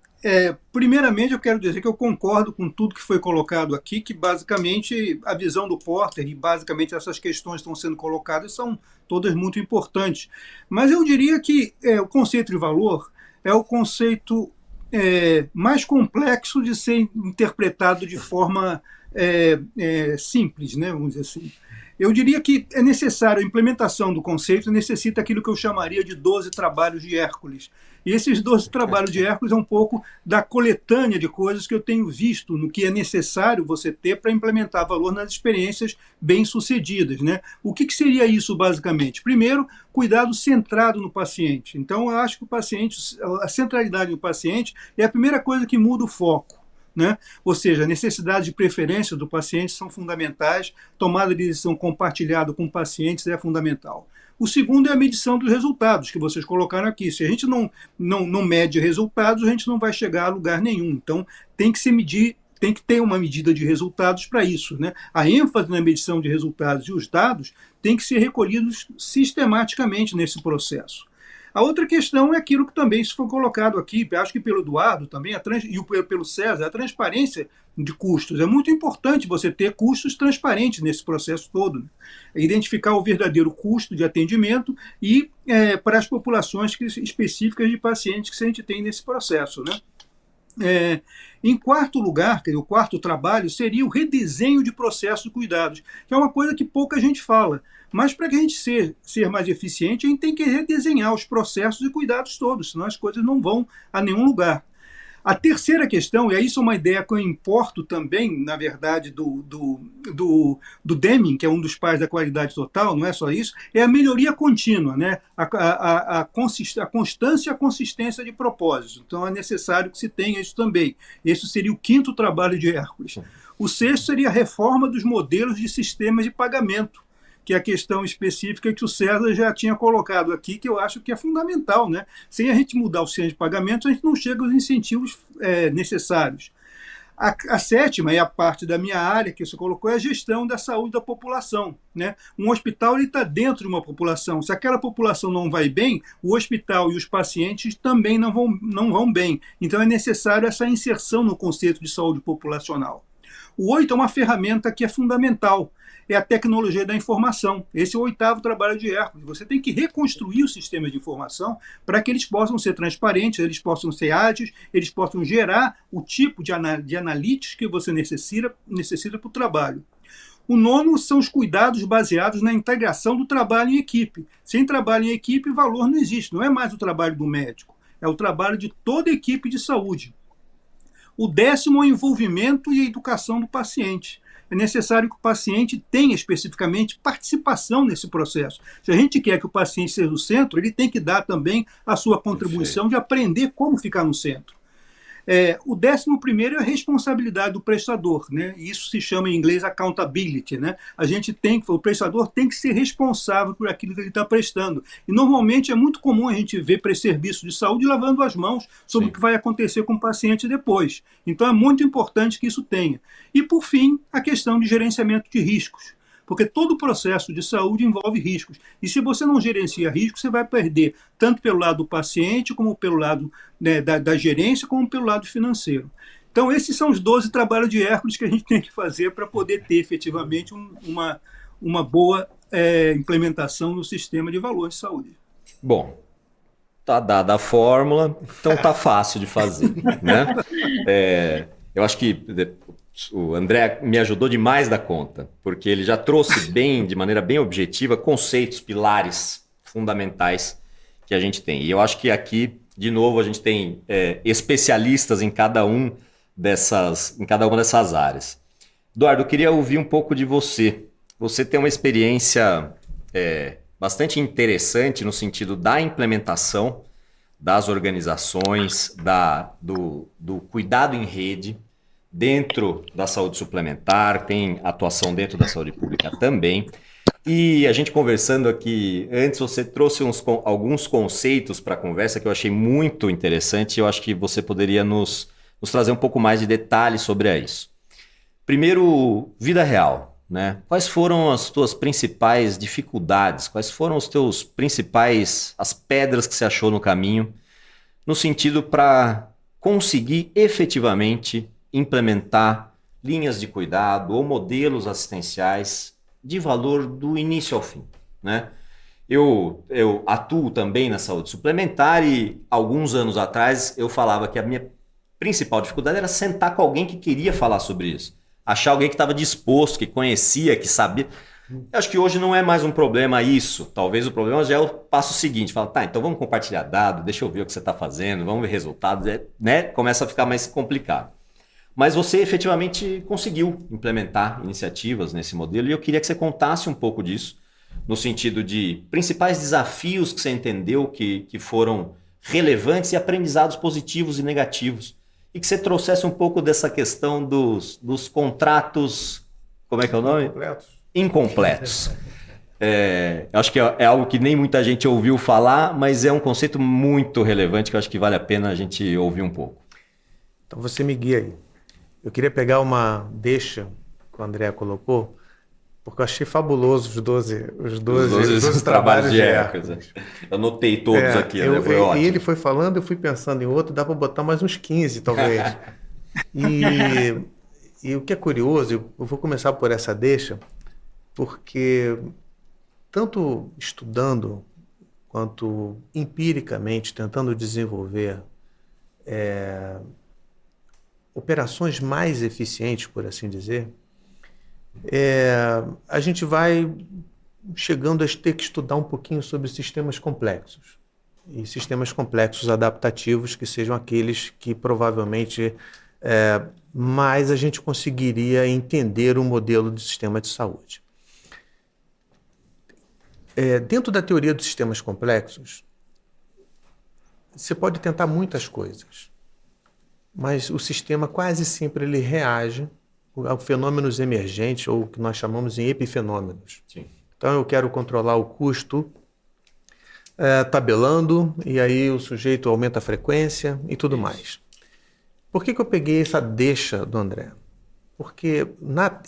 primeiramente eu quero dizer que eu concordo com tudo que foi colocado aqui, que basicamente a visão do Porter e basicamente essas questões que estão sendo colocadas são todas muito importantes. Mas eu diria que o conceito de valor é o conceito mais complexo de ser interpretado de forma simples, né, vamos dizer assim. Eu diria que é necessário, a implementação do conceito necessita aquilo que eu chamaria de 12 trabalhos de Hércules. E esses 12 trabalhos de Hércules é um pouco da coletânea de coisas que eu tenho visto no que é necessário você ter para implementar valor nas experiências bem-sucedidas, né? O que seria isso, basicamente? Primeiro, cuidado centrado no paciente. Então, eu acho que a centralidade do paciente é a primeira coisa que muda o foco, né? Ou seja, a necessidade de preferência do paciente são fundamentais, tomada de decisão compartilhada com pacientes é fundamental. O segundo é a medição dos resultados, que vocês colocaram aqui. Se a gente não mede resultados, a gente não vai chegar a lugar nenhum. Então, tem que ter uma medida de resultados para isso, né? A ênfase na medição de resultados e os dados têm que ser recolhidos sistematicamente nesse processo. A outra questão é aquilo que também se foi colocado aqui, acho que pelo Eduardo também, pelo César, a transparência de custos. É muito importante você ter custos transparentes nesse processo todo, né? Identificar o verdadeiro custo de atendimento e para as populações específicas de pacientes que a gente tem nesse processo, né? Em quarto lugar, o quarto trabalho seria o redesenho de processos de cuidados, que é uma coisa que pouca gente fala. Mas para que a gente ser mais eficiente, a gente tem que redesenhar os processos e cuidados todos, senão as coisas não vão a nenhum lugar. A terceira questão, e isso é uma ideia que eu importo também, na verdade, do Deming, que é um dos pais da qualidade total, não é só isso, é a melhoria contínua, né? A constância e a consistência de propósitos. Então é necessário que se tenha isso também. Esse seria o quinto trabalho de Hércules. O sexto seria a reforma dos modelos de sistemas de pagamento, que é a questão específica que o César já tinha colocado aqui, que eu acho que é fundamental, né? Sem a gente mudar o sistema de pagamento, a gente não chega aos incentivos necessários. A sétima, e a parte da minha área que você colocou, é a gestão da saúde da população, né? Um hospital está dentro de uma população. Se aquela população não vai bem, o hospital e os pacientes também não vão bem. Então é necessário essa inserção no conceito de saúde populacional. O 8 é uma ferramenta que é fundamental, é a tecnologia da informação. Esse é o oitavo trabalho de Hércules. Você tem que reconstruir o sistema de informação para que eles possam ser transparentes, eles possam ser ágeis, eles possam gerar o tipo de analytics que você necessita para o trabalho. O nono são os cuidados baseados na integração do trabalho em equipe. Sem trabalho em equipe, valor não existe. Não é mais o trabalho do médico, é o trabalho de toda a equipe de saúde. O décimo é o envolvimento e a educação do paciente. É necessário que o paciente tenha especificamente participação nesse processo. Se a gente quer que o paciente seja o centro, ele tem que dar também a sua contribuição de aprender como ficar no centro. O 11º é a responsabilidade do prestador, né? Isso se chama em inglês accountability, né? O prestador tem que ser responsável por aquilo que ele está prestando. E normalmente é muito comum a gente ver serviço de saúde lavando as mãos sobre o que vai acontecer com o paciente depois. Então é muito importante que isso tenha. E por fim, a questão de gerenciamento de riscos. Porque todo processo de saúde envolve riscos. E se você não gerencia riscos, você vai perder tanto pelo lado do paciente, como pelo lado da gerência, como pelo lado financeiro. Então, esses são os 12 trabalhos de Hércules que a gente tem que fazer para poder ter efetivamente uma boa implementação no sistema de valores de saúde. Bom, tá dada a fórmula, então tá fácil de fazer, né? Eu acho que o André me ajudou demais da conta, porque ele já trouxe de maneira bem objetiva, conceitos, pilares fundamentais que a gente tem. E eu acho que aqui, de novo, a gente tem especialistas em cada uma dessas áreas. Eduardo, eu queria ouvir um pouco de você. Você tem uma experiência bastante interessante no sentido da implementação das organizações, do cuidado em rede, dentro da saúde suplementar, tem atuação dentro da saúde pública também. E a gente conversando aqui antes, você trouxe alguns conceitos para a conversa que eu achei muito interessante e eu acho que você poderia nos trazer um pouco mais de detalhes sobre isso. Primeiro, vida real, né? Quais foram as tuas principais dificuldades? Quais foram as pedras que você achou no caminho, no sentido para conseguir efetivamente implementar linhas de cuidado ou modelos assistenciais de valor do início ao fim, né? Eu atuo também na saúde suplementar e alguns anos atrás eu falava que a minha principal dificuldade era sentar com alguém que queria falar sobre isso. Achar alguém que estava disposto, que conhecia, que sabia. Eu acho que hoje não é mais um problema isso. Talvez o problema já é o passo seguinte. Fala, tá, então vamos compartilhar dados, deixa eu ver o que você está fazendo, vamos ver resultados, né? Começa a ficar mais complicado. Mas você efetivamente conseguiu implementar iniciativas nesse modelo e eu queria que você contasse um pouco disso, no sentido de principais desafios que você entendeu que foram relevantes e aprendizados positivos e negativos. E que você trouxesse um pouco dessa questão dos contratos, como é que é o nome? Incompletos. Acho que é algo que nem muita gente ouviu falar, mas é um conceito muito relevante que eu acho que vale a pena a gente ouvir um pouco. Então você me guia aí. Eu queria pegar uma deixa que o André colocou porque eu achei fabuloso os 12 trabalhos de Hércules. Eu anotei todos aqui, né? Foi ótimo. E ele foi falando, eu fui pensando em outro, dá para botar mais uns 15, talvez. E o que é curioso, eu vou começar por essa deixa, porque tanto estudando quanto empiricamente tentando desenvolver operações mais eficientes, por assim dizer, a gente vai chegando a ter que estudar um pouquinho sobre sistemas complexos. E sistemas complexos adaptativos, que sejam aqueles que provavelmente mais a gente conseguiria entender o modelo de sistema de saúde. Dentro da teoria dos sistemas complexos, você pode tentar muitas coisas, mas o sistema quase sempre ele reage a fenômenos emergentes, ou o que nós chamamos de epifenômenos. Sim. Então eu quero controlar o custo tabelando, e aí o sujeito aumenta a frequência e tudo mais. Por que eu peguei essa deixa do André? Porque,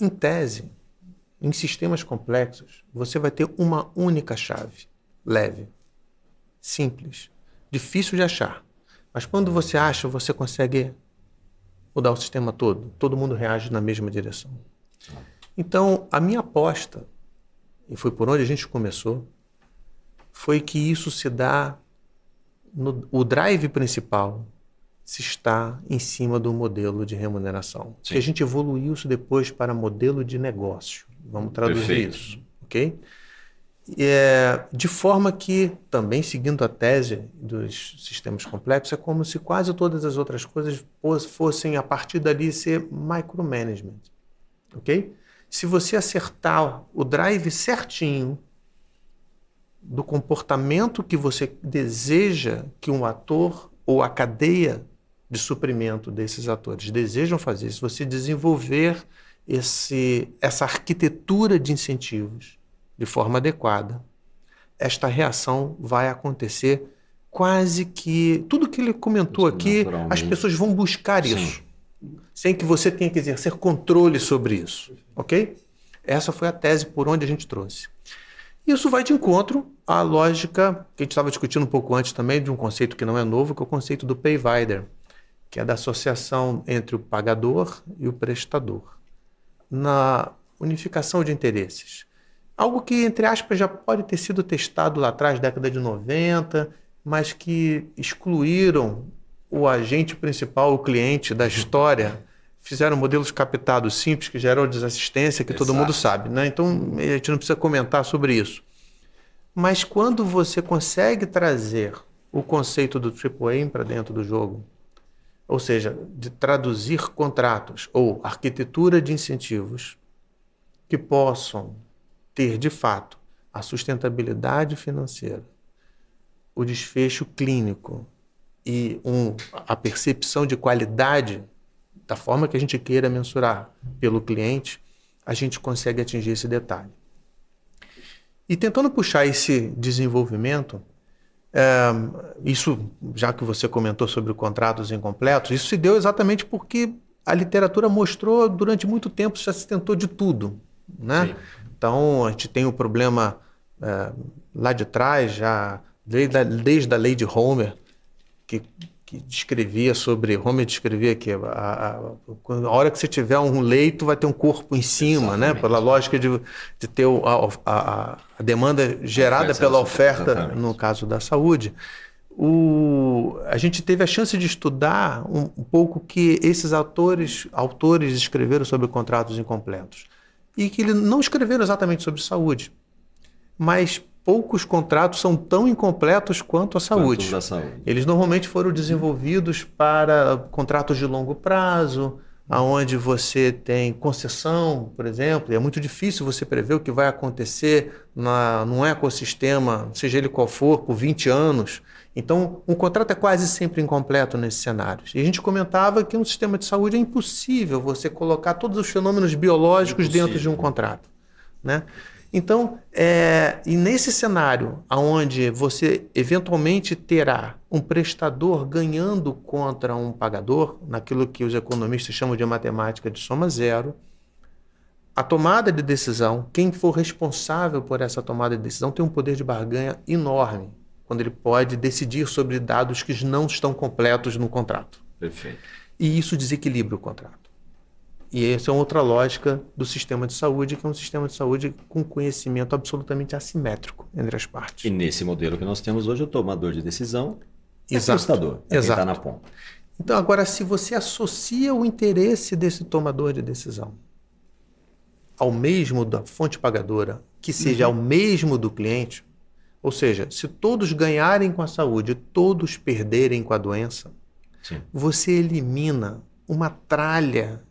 em tese, em sistemas complexos, você vai ter uma única chave, leve, simples, difícil de achar. Mas quando você acha, você consegue mudar o sistema todo. Todo mundo reage na mesma direção. Então, a minha aposta, e foi por onde a gente começou, foi que isso se dá, o drive principal se está em cima do modelo de remuneração. Sim. Que a gente evoluiu isso depois para modelo de negócio. Vamos traduzir Perfeito. isso, ok? De forma que, também seguindo a tese dos sistemas complexos, é como se quase todas as outras coisas fossem, a partir dali, ser micromanagement, ok? Se você acertar o drive certinho do comportamento que você deseja que um ator ou a cadeia de suprimento desses atores desejam fazer, se você desenvolver essa arquitetura de incentivos de forma adequada, esta reação vai acontecer quase que... Tudo que ele comentou aqui, as pessoas vão buscar isso, sem que você tenha que exercer controle sobre isso, ok? Essa foi a tese por onde a gente trouxe. Isso vai de encontro à lógica que a gente estava discutindo um pouco antes também, de um conceito que não é novo, que é o conceito do payvider, que é da associação entre o pagador e o prestador, na unificação de interesses. Algo que, entre aspas, já pode ter sido testado lá atrás, década de 90, mas que excluíram o agente principal, o cliente da história, fizeram modelos captados simples que geram desassistência, que todo mundo sabe, né? Então, a gente não precisa comentar sobre isso. Mas quando você consegue trazer o conceito do AAA para dentro do jogo, ou seja, de traduzir contratos ou arquitetura de incentivos que possam ter, de fato, a sustentabilidade financeira, o desfecho clínico e a percepção de qualidade da forma que a gente queira mensurar pelo cliente, a gente consegue atingir esse detalhe. E tentando puxar esse desenvolvimento, isso, já que você comentou sobre contratos incompletos, isso se deu exatamente porque a literatura mostrou durante muito tempo, já se tentou de tudo, né? Então, a gente tem o problema lá de trás, já desde a lei de Homer, que descrevia sobre... Homer descrevia que a hora que você tiver um leito, vai ter um corpo em cima, né? Pela lógica de ter a demanda gerada pela oferta, no caso da saúde. A gente teve a chance de estudar um pouco que esses autores escreveram sobre contratos incompletos. E que eles não escreveram exatamente sobre saúde. Mas poucos contratos são tão incompletos quanto a saúde. Eles normalmente foram desenvolvidos para contratos de longo prazo, onde você tem concessão, por exemplo, e é muito difícil você prever o que vai acontecer num ecossistema, seja ele qual for, por 20 anos. Então, um contrato é quase sempre incompleto nesses cenários. E a gente comentava que no sistema de saúde é impossível você colocar todos os fenômenos biológicos dentro de um contrato, né? Então, e nesse cenário, onde você eventualmente terá um prestador ganhando contra um pagador, naquilo que os economistas chamam de matemática de soma zero, a tomada de decisão, quem for responsável por essa tomada de decisão tem um poder de barganha enorme, quando ele pode decidir sobre dados que não estão completos no contrato. Perfeito. E isso desequilibra o contrato. E essa é outra lógica do sistema de saúde, que é um sistema de saúde com conhecimento absolutamente assimétrico entre as partes. E nesse modelo que nós temos hoje, o tomador de decisão é o Exato. prestador, é quem está na ponta. Então, agora, se você associa o interesse desse tomador de decisão ao mesmo da fonte pagadora, que seja ao mesmo do cliente, ou seja, se todos ganharem com a saúde, todos perderem com a doença, Sim. você elimina uma tralha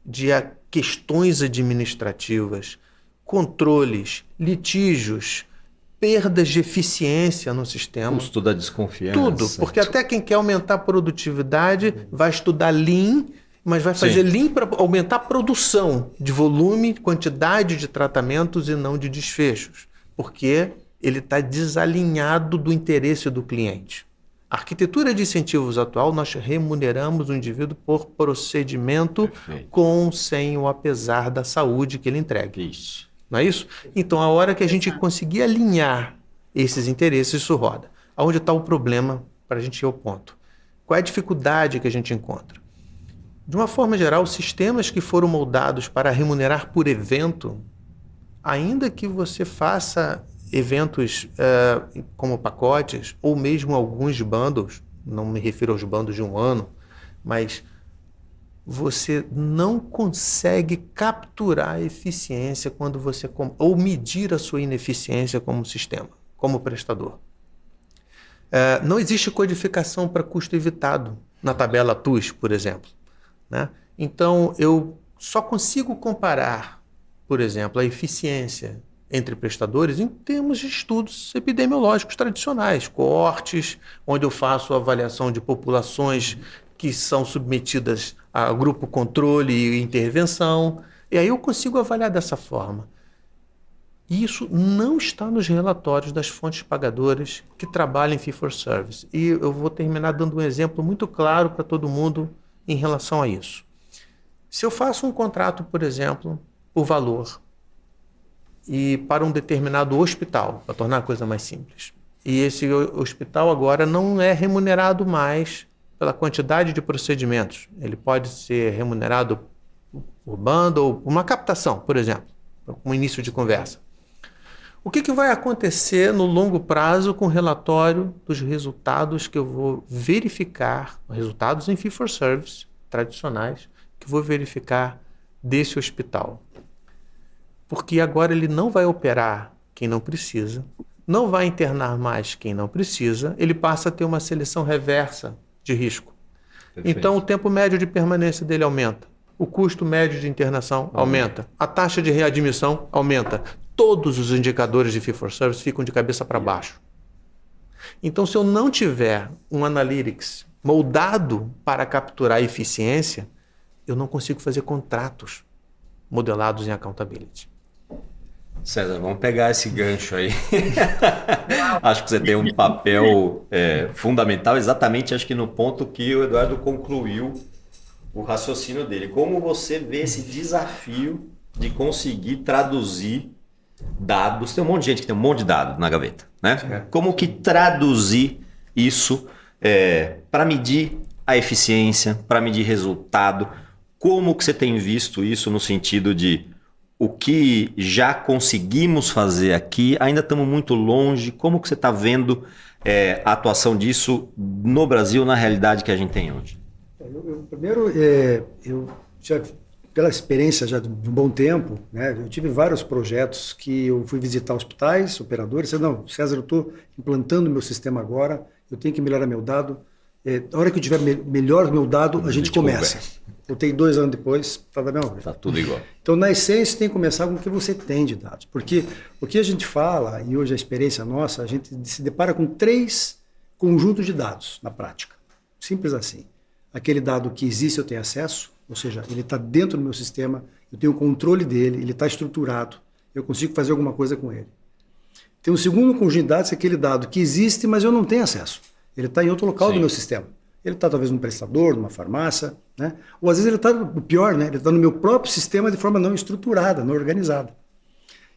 de questões administrativas, controles, litígios, perdas de eficiência no sistema. Custo da desconfiança. Tudo, porque até quem quer aumentar a produtividade vai estudar Lean, mas vai fazer Lean para aumentar a produção de volume, quantidade de tratamentos e não de desfechos, porque ele está desalinhado do interesse do cliente. A arquitetura de incentivos atual, nós remuneramos o indivíduo por procedimento com ou sem ou apesar da saúde que ele entrega. Isso. Não é isso? Então, a hora que a gente conseguir alinhar esses interesses, isso roda. Aonde está o problema para a gente ir ao ponto? Qual é a dificuldade que a gente encontra? De uma forma geral, sistemas que foram moldados para remunerar por evento, ainda que você faça eventos como pacotes, ou mesmo alguns bundles, não me refiro aos bundles de um ano, mas você não consegue capturar a eficiência quando você ou medir a sua ineficiência como sistema, como prestador. Não existe codificação para custo evitado na tabela TUS, por exemplo, né? Então, eu só consigo comparar, por exemplo, a eficiência entre prestadores em termos de estudos epidemiológicos tradicionais, coortes, onde eu faço avaliação de populações que são submetidas a grupo controle e intervenção, e aí eu consigo avaliar dessa forma. E isso não está nos relatórios das fontes pagadoras que trabalham em fee-for-service. E eu vou terminar dando um exemplo muito claro para todo mundo em relação a isso. Se eu faço um contrato, por exemplo, por valor, e para um determinado hospital, para tornar a coisa mais simples, e esse hospital agora não é remunerado mais pela quantidade de procedimentos. Ele pode ser remunerado por banda ou por uma captação, por exemplo, como início de conversa. O que vai acontecer no longo prazo com o relatório dos resultados que eu vou verificar, resultados em fee-for-service tradicionais, que eu vou verificar desse hospital? Porque agora ele não vai operar quem não precisa, não vai internar mais quem não precisa, ele passa a ter uma seleção reversa de risco. Perfeito. Então o tempo médio de permanência dele aumenta, o custo médio de internação aumenta, a taxa de readmissão aumenta. Todos os indicadores de fee-for-service ficam de cabeça para baixo. Então, se eu não tiver um analytics moldado para capturar eficiência, eu não consigo fazer contratos modelados em accountability. César, vamos pegar esse gancho aí. Acho que você tem um papel fundamental, exatamente acho que no ponto que o Eduardo concluiu o raciocínio dele. Como você vê esse desafio de conseguir traduzir dados? Tem um monte de gente que tem um monte de dados na gaveta, né? Como que traduzir isso para medir a eficiência, para medir resultado? Como que você tem visto isso no sentido de o que já conseguimos fazer aqui, ainda estamos muito longe? Como que você está vendo a atuação disso no Brasil, na realidade que a gente tem hoje? Primeiro, eu já, pela experiência já de um bom tempo, né, eu tive vários projetos que eu fui visitar hospitais, operadores, não, César, eu estou implantando meu sistema agora, eu tenho que melhorar meu dado. A hora que eu tiver melhor meu dado, a gente começa. Eu tenho 2 anos depois, está da mesma vez. Está tudo igual. Então, na essência, tem que começar com o que você tem de dados. Porque o que a gente fala, e hoje a experiência nossa, a gente se depara com 3 conjuntos de dados na prática. Simples assim. Aquele dado que existe, eu tenho acesso, ou seja, ele está dentro do meu sistema, eu tenho controle dele, ele está estruturado, eu consigo fazer alguma coisa com ele. Tem um segundo conjunto de dados, aquele dado que existe, mas eu não tenho acesso. Ele está em outro local do meu sistema. Ele está talvez num prestador, numa farmácia, né? Ou às vezes ele está, o pior, né? Ele está no meu próprio sistema de forma não estruturada, não organizada.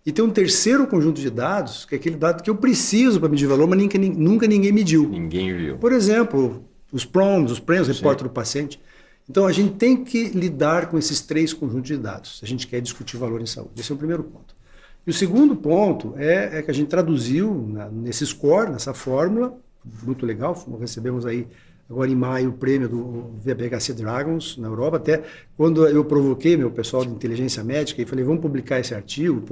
E tem um terceiro conjunto de dados, que é aquele dado que eu preciso para medir valor, mas nunca ninguém mediu. Ninguém viu. Por exemplo, os prêmios, reporte do paciente. Então, a gente tem que lidar com esses 3 conjuntos de dados, se a gente quer discutir valor em saúde. Esse é o primeiro ponto. E o segundo ponto é que a gente traduziu nesse score, nessa fórmula, muito legal, recebemos aí agora em maio o prêmio do VBHC Dragons na Europa, até quando eu provoquei meu pessoal de inteligência médica e falei, vamos publicar esse artigo,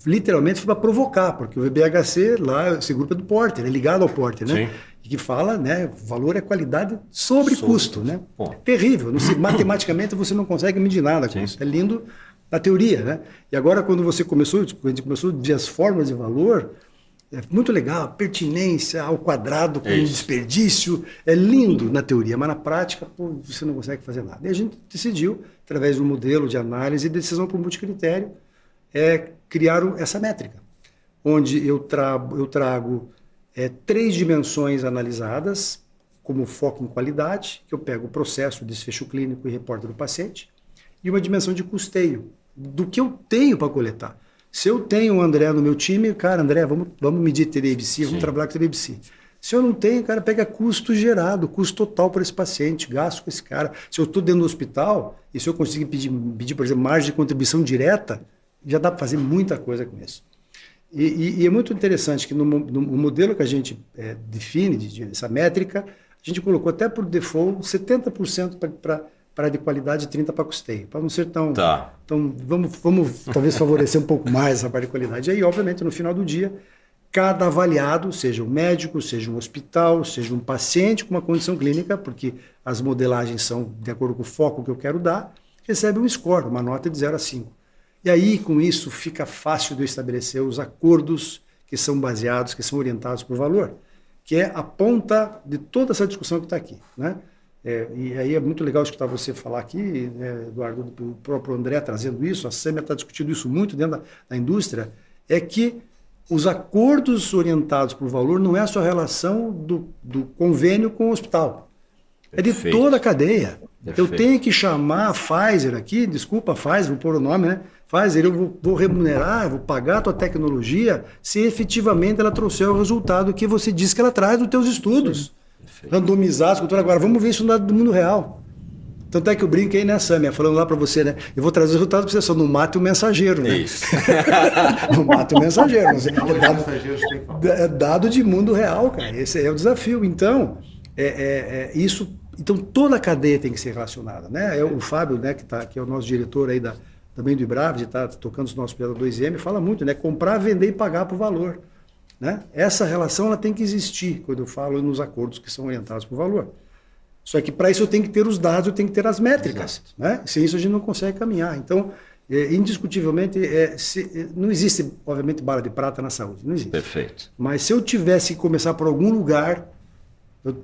literalmente foi para provocar, porque o VBHC lá, esse grupo é do Porter, é ligado ao Porter, né? Sim. E que fala, né, valor é qualidade sobre custo, né? Bom. Terrível, matematicamente você não consegue medir nada com isso, é lindo na teoria, né? E agora quando a gente começou a ver as fórmulas de valor, é muito legal, pertinência ao quadrado com desperdício, é lindo na teoria, mas na prática você não consegue fazer nada. E a gente decidiu, através de um modelo de análise e decisão por multicritério, criar essa métrica, onde eu trago 3 dimensões analisadas, como foco em qualidade, que eu pego o processo, o desfecho clínico e reporto do paciente, e uma dimensão de custeio, do que eu tenho para coletar. Se eu tenho o André no meu time, cara, André, vamos medir TDBC, vamos trabalhar com TDBC. Se eu não tenho, cara, pega custo gerado, custo total para esse paciente, gasto com esse cara. Se eu estou dentro do hospital, e se eu conseguir pedir, por exemplo, margem de contribuição direta, já dá para fazer muita coisa com isso. E é muito interessante que no modelo que a gente define, essa métrica, a gente colocou até por default 70% para de qualidade e 30% para custeio, para não ser tão... Tá. Então, vamos talvez favorecer um pouco mais essa parte de qualidade. E aí, obviamente, no final do dia, cada avaliado, seja um médico, seja um hospital, seja um paciente com uma condição clínica, porque as modelagens são de acordo com o foco que eu quero dar, recebe um score, uma nota de 0 a 5. E aí, com isso, fica fácil de eu estabelecer os acordos que são baseados, que são orientados por valor, que é a ponta de toda essa discussão que está aqui, né? E aí é muito legal escutar você falar aqui, né, Eduardo, o próprio André trazendo isso, a SEMA está discutindo isso muito dentro da indústria, é que os acordos orientados por valor não é a sua relação do convênio com o hospital, é de toda a cadeia. Eu tenho que chamar a Pfizer aqui, desculpa a Pfizer, vou pôr o nome, né? Pfizer, eu vou remunerar, eu vou pagar a tua tecnologia se efetivamente ela trouxer o resultado que você diz que ela traz dos teus estudos. Randomizados, agora vamos ver isso do mundo real. Tanto é que eu brinquei, né, Samia, falando lá para você, né? Eu vou trazer os resultados para você, só não mate o mensageiro, né? Isso. Não mate o mensageiro. Mas é dado de mundo real, cara. Esse é o desafio. Então, isso. Então, toda a cadeia tem que ser relacionada, né? O Fábio, né, que é o nosso diretor aí também do Ibraves, e está tocando os nossos projetos 2M, fala muito, né? Comprar, vender e pagar por valor. Né? Essa relação ela tem que existir quando eu falo nos acordos que são orientados por valor. Só que para isso eu tenho que ter os dados, eu tenho que ter as métricas. Né? Sem isso a gente não consegue caminhar. Então, indiscutivelmente, não existe, obviamente, bala de prata na saúde. Não existe. Perfeito. Mas se eu tivesse que começar por algum lugar,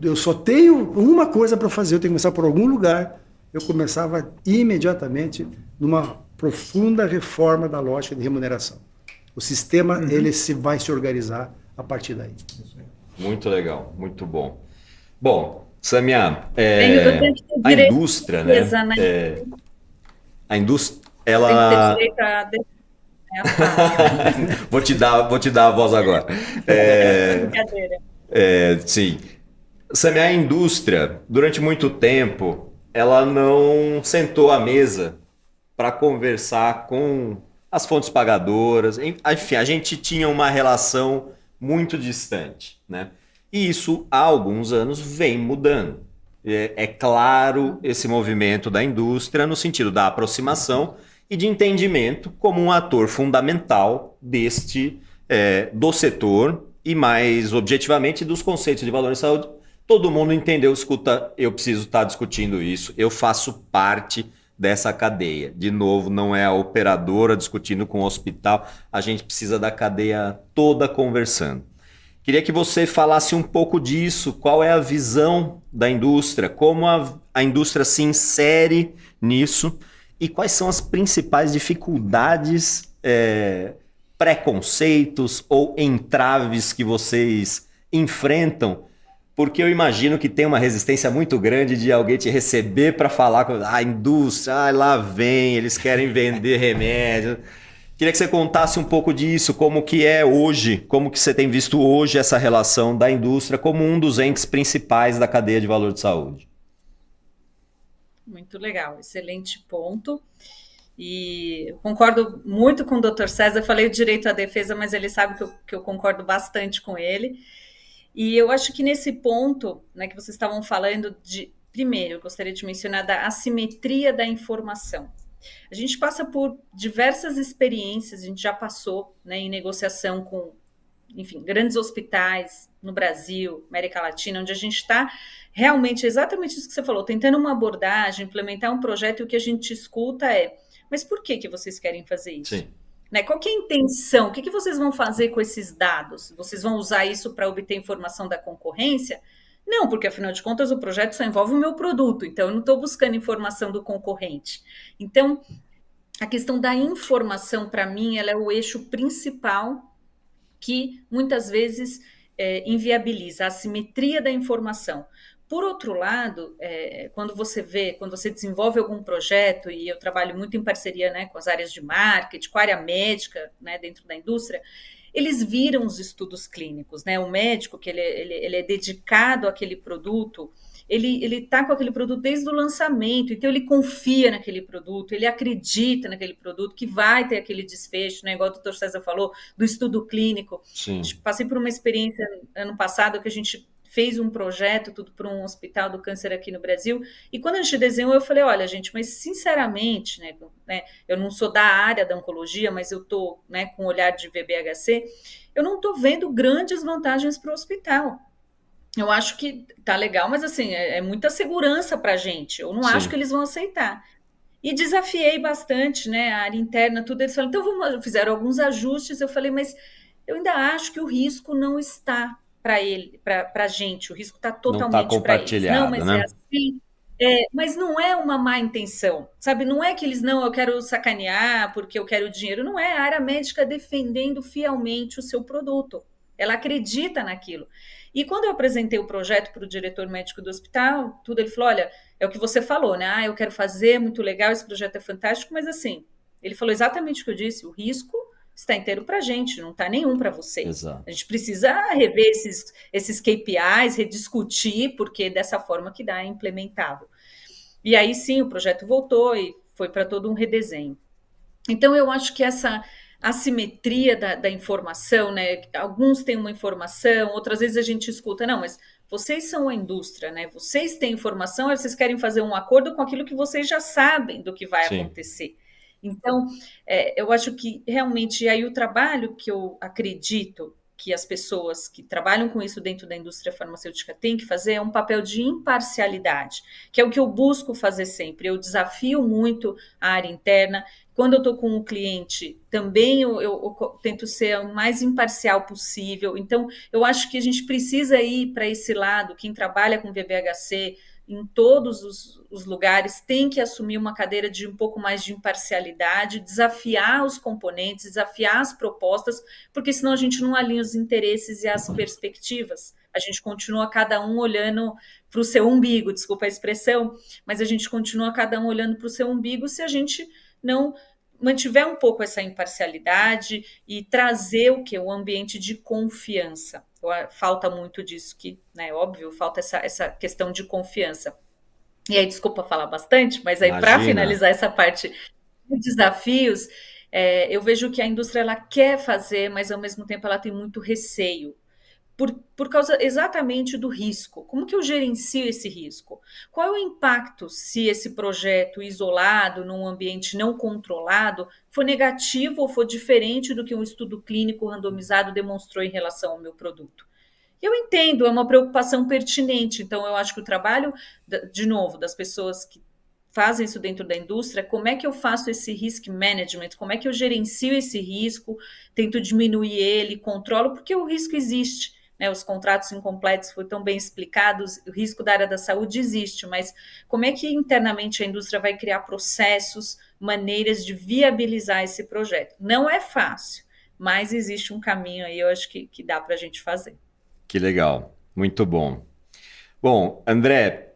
eu só tenho uma coisa para fazer, eu tenho que começar por algum lugar, eu começava imediatamente numa profunda reforma da lógica de remuneração. O sistema ele vai se organizar a partir daí. Muito legal, muito bom. Bom, Samia, a indústria, né? A indústria, ela... vou te dar a voz agora. Sim. Samia, a indústria, durante muito tempo, ela não sentou à mesa para conversar com as fontes pagadoras, enfim, a gente tinha uma relação muito distante, né? E isso há alguns anos vem mudando. É claro esse movimento da indústria no sentido da aproximação e de entendimento como um ator fundamental do setor e mais objetivamente dos conceitos de valor em saúde. Todo mundo entendeu, escuta, eu preciso estar discutindo isso, eu faço parte dessa cadeia. De novo, não é a operadora discutindo com o hospital, a gente precisa da cadeia toda conversando. Queria que você falasse um pouco disso, qual é a visão da indústria, como a indústria se insere nisso e quais são as principais dificuldades, preconceitos ou entraves que vocês enfrentam, Porque eu imagino que tem uma resistência muito grande de alguém te receber para falar com a indústria, lá vem, eles querem vender remédio. Queria que você contasse um pouco disso, como que é hoje, como que você tem visto hoje essa relação da indústria como um dos entes principais da cadeia de valor de saúde. Muito legal, excelente ponto. E eu concordo muito com o Dr. César, eu falei o direito à defesa, mas ele sabe que eu concordo bastante com ele. E eu acho que nesse ponto, né, que vocês estavam falando de, primeiro, eu gostaria de mencionar da assimetria da informação. A gente passa por diversas experiências, a gente já passou, né, em negociação com, enfim, grandes hospitais no Brasil, América Latina, onde a gente está realmente, exatamente isso que você falou, tentando uma abordagem, implementar um projeto, e o que a gente escuta é, mas por que vocês querem fazer isso? Sim. Né? Qual que é a intenção? O que vocês vão fazer com esses dados? Vocês vão usar isso para obter informação da concorrência? Não, porque afinal de contas o projeto só envolve o meu produto, então eu não estou buscando informação do concorrente. Então, a questão da informação, para mim, ela é o eixo principal que muitas vezes inviabiliza a assimetria da informação. Por outro lado, quando você desenvolve algum projeto, e eu trabalho muito em parceria, né, com as áreas de marketing, com a área médica, né, dentro da indústria, eles viram os estudos clínicos, né? O médico, que ele é dedicado àquele produto, ele está com aquele produto desde o lançamento, então ele confia naquele produto, ele acredita naquele produto, que vai ter aquele desfecho, né? Igual o doutor César falou, do estudo clínico. Sim. Passei por uma experiência ano passado que a gente fez um projeto, tudo para um hospital do câncer aqui no Brasil, e quando a gente desenhou, eu falei, olha, gente, mas sinceramente, né, eu não sou da área da oncologia, mas eu estou, né, com o olhar de VBHC, eu não estou vendo grandes vantagens para o hospital. Eu acho que tá legal, mas assim, é muita segurança para a gente, eu não Sim. acho que eles vão aceitar. E desafiei bastante, né, a área interna, tudo, eles falaram, então fizeram alguns ajustes, eu falei, mas eu ainda acho que o risco não está para a gente, o risco está totalmente para eles. Não, mas né? é assim. Mas não é uma má intenção, sabe? Não é que eles, não, eu quero sacanear porque eu quero dinheiro. Não é a área médica defendendo fielmente o seu produto. Ela acredita naquilo. E quando eu apresentei o projeto para o diretor médico do hospital, tudo, ele falou, olha, é o que você falou, né? Eu quero fazer, muito legal, esse projeto é fantástico, mas assim, ele falou exatamente o que eu disse, o risco está inteiro para a gente, não está nenhum para vocês. Exato. A gente precisa rever esses KPIs, rediscutir, porque dessa forma que dá é implementável. E aí sim, o projeto voltou e foi para todo um redesenho. Então, eu acho que essa assimetria da informação, né? Alguns têm uma informação, outras vezes a gente escuta, não, mas vocês são a indústria, né? Vocês têm informação, vocês querem fazer um acordo com aquilo que vocês já sabem do que vai acontecer. Então, eu acho que realmente aí o trabalho que eu acredito que as pessoas que trabalham com isso dentro da indústria farmacêutica têm que fazer é um papel de imparcialidade, que é o que eu busco fazer sempre. Eu desafio muito a área interna. Quando eu estou com um cliente, também eu tento ser o mais imparcial possível. Então, eu acho que a gente precisa ir para esse lado, quem trabalha com VBHC, em todos os lugares, tem que assumir uma cadeira de um pouco mais de imparcialidade, desafiar os componentes, desafiar as propostas, porque senão a gente não alinha os interesses e as perspectivas. A gente continua cada um olhando para o seu umbigo, desculpa a expressão, mas a gente continua cada um olhando para o seu umbigo se a gente não mantiver um pouco essa imparcialidade e trazer o ambiente de confiança. Falta muito disso, que, né, óbvio, falta essa questão de confiança. E aí, desculpa falar bastante, mas aí para finalizar essa parte de desafios, eu vejo que a indústria ela quer fazer, mas ao mesmo tempo ela tem muito receio. Por causa exatamente do risco. Como que eu gerencio esse risco? Qual é o impacto se esse projeto isolado, num ambiente não controlado, for negativo ou for diferente do que um estudo clínico randomizado demonstrou em relação ao meu produto? Eu entendo, é uma preocupação pertinente, então eu acho que o trabalho, de novo, das pessoas que fazem isso dentro da indústria, como é que eu faço esse risk management, como é que eu gerencio esse risco, tento diminuir ele, controlo, porque o risco existe. Né, os contratos incompletos foram tão bem explicados, o risco da área da saúde existe, mas como é que internamente a indústria vai criar processos, maneiras de viabilizar esse projeto? Não é fácil, mas existe um caminho aí, eu acho que dá para a gente fazer. Que legal, muito bom. Bom, André,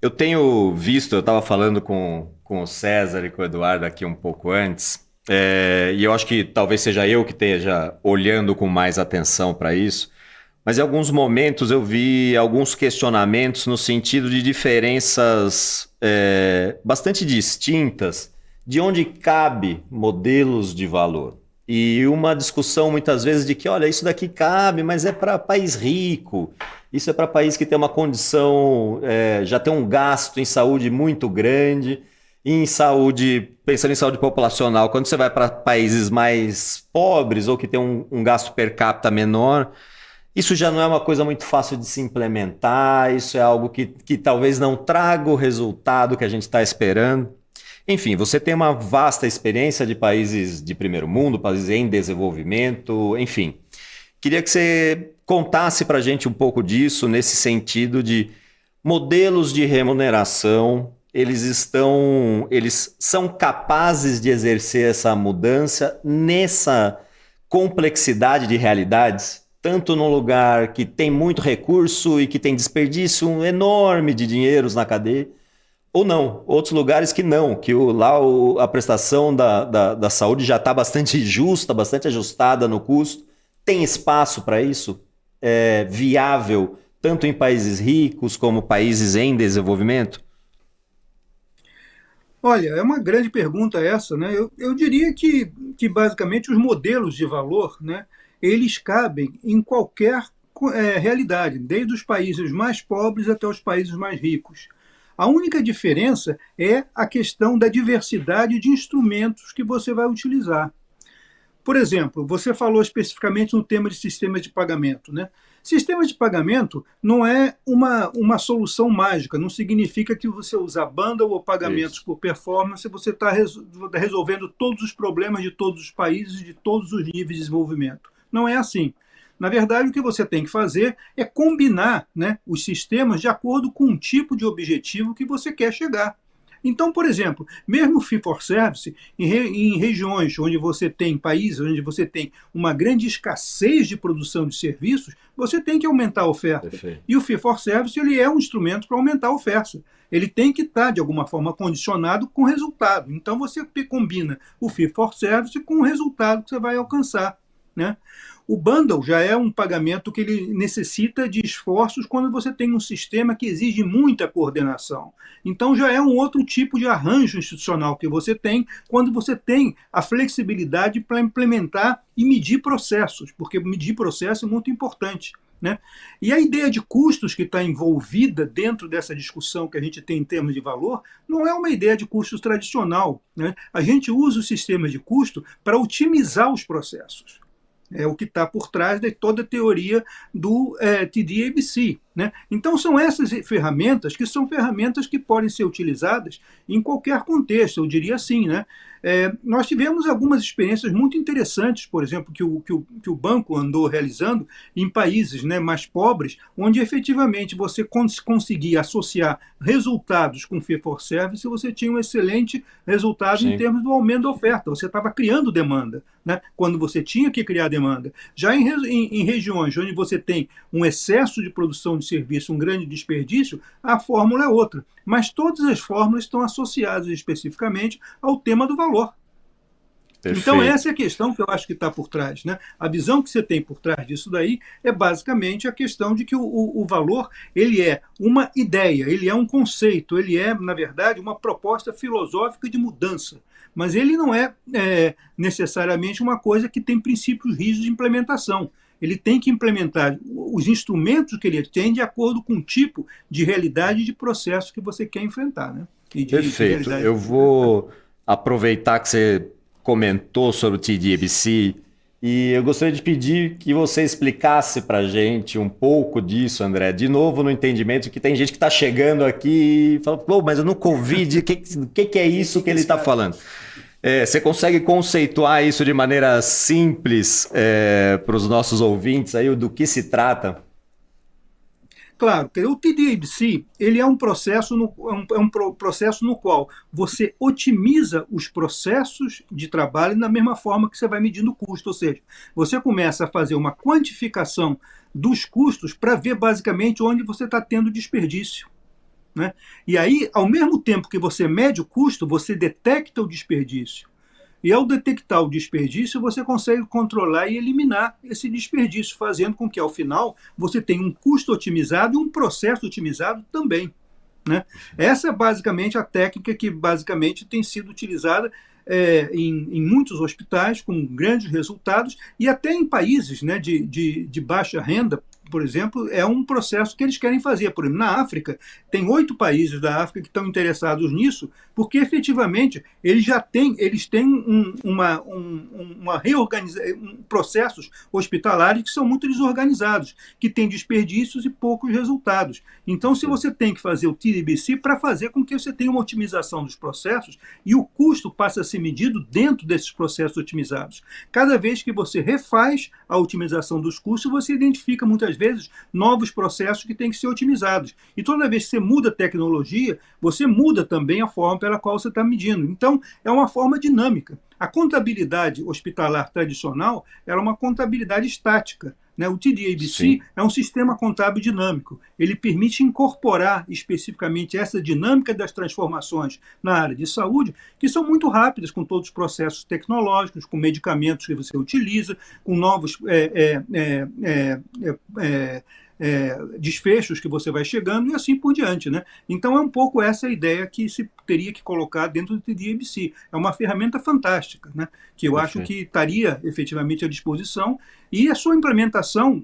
eu tenho visto, eu estava falando com o César e com o Eduardo aqui um pouco antes, e eu acho que talvez seja eu que esteja olhando com mais atenção para isso, mas em alguns momentos eu vi alguns questionamentos no sentido de diferenças bastante distintas de onde cabe modelos de valor. E uma discussão muitas vezes de que, olha, isso daqui cabe, mas é para país rico, isso é para país que tem uma condição, já tem um gasto em saúde muito grande, e em saúde, pensando em saúde populacional, quando você vai para países mais pobres ou que tem um gasto per capita menor, isso já não é uma coisa muito fácil de se implementar, isso é algo que talvez não traga o resultado que a gente está esperando. Enfim, você tem uma vasta experiência de países de primeiro mundo, países em desenvolvimento, enfim. Queria que você contasse para a gente um pouco disso, nesse sentido de modelos de remuneração, eles são capazes de exercer essa mudança nessa complexidade de realidades? Tanto num lugar que tem muito recurso e que tem desperdício enorme de dinheiros na cadeia, ou não, outros lugares que não, que a prestação da saúde já está bastante justa, bastante ajustada no custo, tem espaço para isso? É viável tanto em países ricos como países em desenvolvimento? Olha, é uma grande pergunta essa, né? Eu diria que basicamente os modelos de valor, né, eles cabem em qualquer realidade, desde os países mais pobres até os países mais ricos. A única diferença é a questão da diversidade de instrumentos que você vai utilizar. Por exemplo, você falou especificamente no tema de sistemas de pagamento, né? Sistema de pagamento não é uma solução mágica, não significa que você usar bundle ou pagamentos por performance, você está resolvendo todos os problemas de todos os países e de todos os níveis de desenvolvimento. Não é assim. Na verdade, o que você tem que fazer é combinar, né, os sistemas de acordo com o tipo de objetivo que você quer chegar. Então, por exemplo, mesmo o Fee for Service, em regiões onde você tem países, onde você tem uma grande escassez de produção de serviços, você tem que aumentar a oferta. Perfeito. E o Fee for Service ele é um instrumento para aumentar a oferta. Ele tem que estar, de alguma forma, condicionado com resultado. Então, você combina o Fee for Service com o resultado que você vai alcançar, né? O bundle já é um pagamento que ele necessita de esforços quando você tem um sistema que exige muita coordenação. Então já é um outro tipo de arranjo institucional que você tem quando você tem a flexibilidade para implementar e medir processos, porque medir processo é muito importante, né? E a ideia de custos que está envolvida dentro dessa discussão que a gente tem em termos de valor não é uma ideia de custos tradicional, né? A gente usa o sistema de custo para otimizar os processos. É o que está por trás de toda a teoria do TD-ABC, né? Então são essas ferramentas que podem ser utilizadas em qualquer contexto, eu diria assim, né? Nós tivemos algumas experiências muito interessantes, por exemplo, que o banco andou realizando em países, né, mais pobres, onde efetivamente você conseguia associar resultados com Fee for Service, você tinha um excelente resultado Sim. em termos do aumento da oferta, você estava criando demanda, né, quando você tinha que criar demanda. Já em regiões onde você tem um excesso de produção de serviço, um grande desperdício, a fórmula é outra. Mas todas as fórmulas estão associadas especificamente ao tema do valor. Perfeito. Então essa é a questão que eu acho que está por trás, né? A visão que você tem por trás disso daí é basicamente a questão de que o valor ele é uma ideia, ele é um conceito, ele é, na verdade, uma proposta filosófica de mudança. Mas ele não é necessariamente uma coisa que tem princípios rígidos de implementação. Ele tem que implementar os instrumentos que ele tem de acordo com o tipo de realidade e de processo que você quer enfrentar, né? Perfeito. Eu vou aproveitar que você comentou sobre o TD-ABC e eu gostaria de pedir que você explicasse para a gente um pouco disso, André. De novo, no entendimento que tem gente que está chegando aqui e fala, pô, mas eu nunca ouvi, o que é isso que ele está falando? Você consegue conceituar isso de maneira simples para os nossos ouvintes aí, do que se trata? Claro, porque o TD-ABC ele é um processo processo no qual você otimiza os processos de trabalho da mesma forma que você vai medindo o custo, ou seja, você começa a fazer uma quantificação dos custos para ver basicamente onde você está tendo desperdício. Né? E aí, ao mesmo tempo que você mede o custo, você detecta o desperdício. E ao detectar o desperdício, você consegue controlar e eliminar esse desperdício, fazendo com que, ao final, você tenha um custo otimizado e um processo otimizado também. Né? Essa é basicamente a técnica que basicamente tem sido utilizada em muitos hospitais, com grandes resultados, e até em países, né, de baixa renda, por exemplo, é um processo que eles querem fazer. Por exemplo, na África, tem 8 países da África que estão interessados nisso, porque efetivamente eles têm uma processos hospitalares que são muito desorganizados, que têm desperdícios e poucos resultados. Então, se você tem que fazer o TDBC para fazer com que você tenha uma otimização dos processos e o custo passe a ser medido dentro desses processos otimizados. Cada vez que você refaz a otimização dos custos, você identifica muitas vezes novos processos que têm que ser otimizados. E toda vez que você muda a tecnologia, você muda também a forma pela qual você está medindo. Então, é uma forma dinâmica. A contabilidade hospitalar tradicional era uma contabilidade estática. Né? O TD-ABC é um sistema contábil dinâmico. Ele permite incorporar especificamente essa dinâmica das transformações na área de saúde, que são muito rápidas, com todos os processos tecnológicos, com medicamentos que você utiliza, com novos desfechos que você vai chegando e assim por diante. Né? Então é um pouco essa ideia que se teria que colocar dentro do TD-ABC. É uma ferramenta fantástica, né? Que eu acho que estaria efetivamente à disposição, e a sua implementação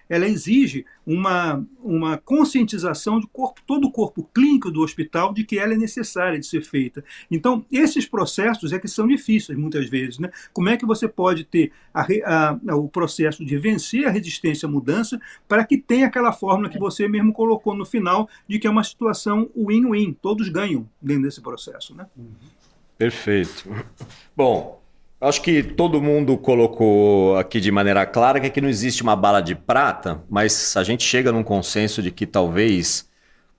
ela exige uma conscientização de todo o corpo clínico do hospital de que ela é necessária de ser feita. Então, esses processos é que são difíceis muitas vezes. Né? Como é que você pode ter o processo de vencer a resistência à mudança para que tenha aquela fórmula que você mesmo colocou no final, de que é uma situação win-win, todos ganham dentro desse processo. Né? Perfeito. Bom, acho que todo mundo colocou aqui de maneira clara que aqui não existe uma bala de prata, mas a gente chega num consenso de que talvez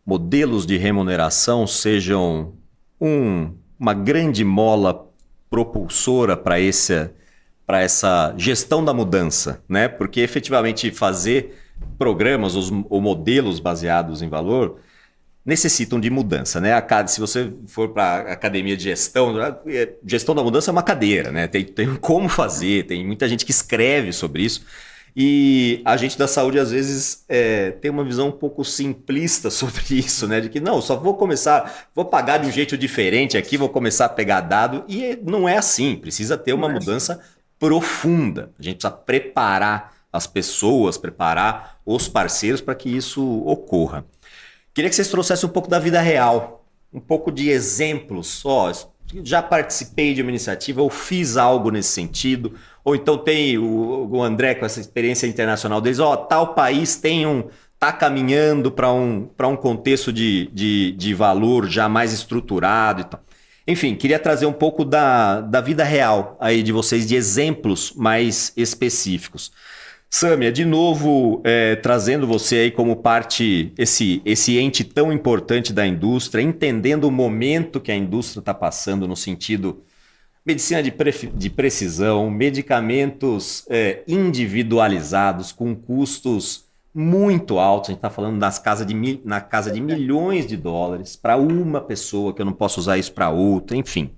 modelos de remuneração sejam uma grande mola propulsora para essa gestão da mudança, né? Porque efetivamente fazer programas ou modelos baseados em valor necessitam de mudança, né? Se você for para a academia de gestão da mudança é uma cadeira, né? Tem como fazer, tem muita gente que escreve sobre isso, e a gente da saúde às vezes tem uma visão um pouco simplista sobre isso, né? De que não, só vou pagar de um jeito diferente aqui, vou começar a pegar dado, e não é assim, precisa ter uma mudança profunda, a gente precisa preparar as pessoas, preparar os parceiros para que isso ocorra. Queria que vocês trouxessem um pouco da vida real, um pouco de exemplos. Já participei de uma iniciativa, ou fiz algo nesse sentido, ou então tem o André com essa experiência internacional deles, tal país está caminhando para um contexto de valor já mais estruturado e tal. Enfim, queria trazer um pouco da vida real aí de vocês, de exemplos mais específicos. Sâmia, de novo, trazendo você aí como parte, esse ente tão importante da indústria, entendendo o momento que a indústria está passando no sentido medicina de precisão, medicamentos individualizados com custos muito altos, a gente está falando na casa de milhões de dólares para uma pessoa, que eu não posso usar isso para outra, enfim.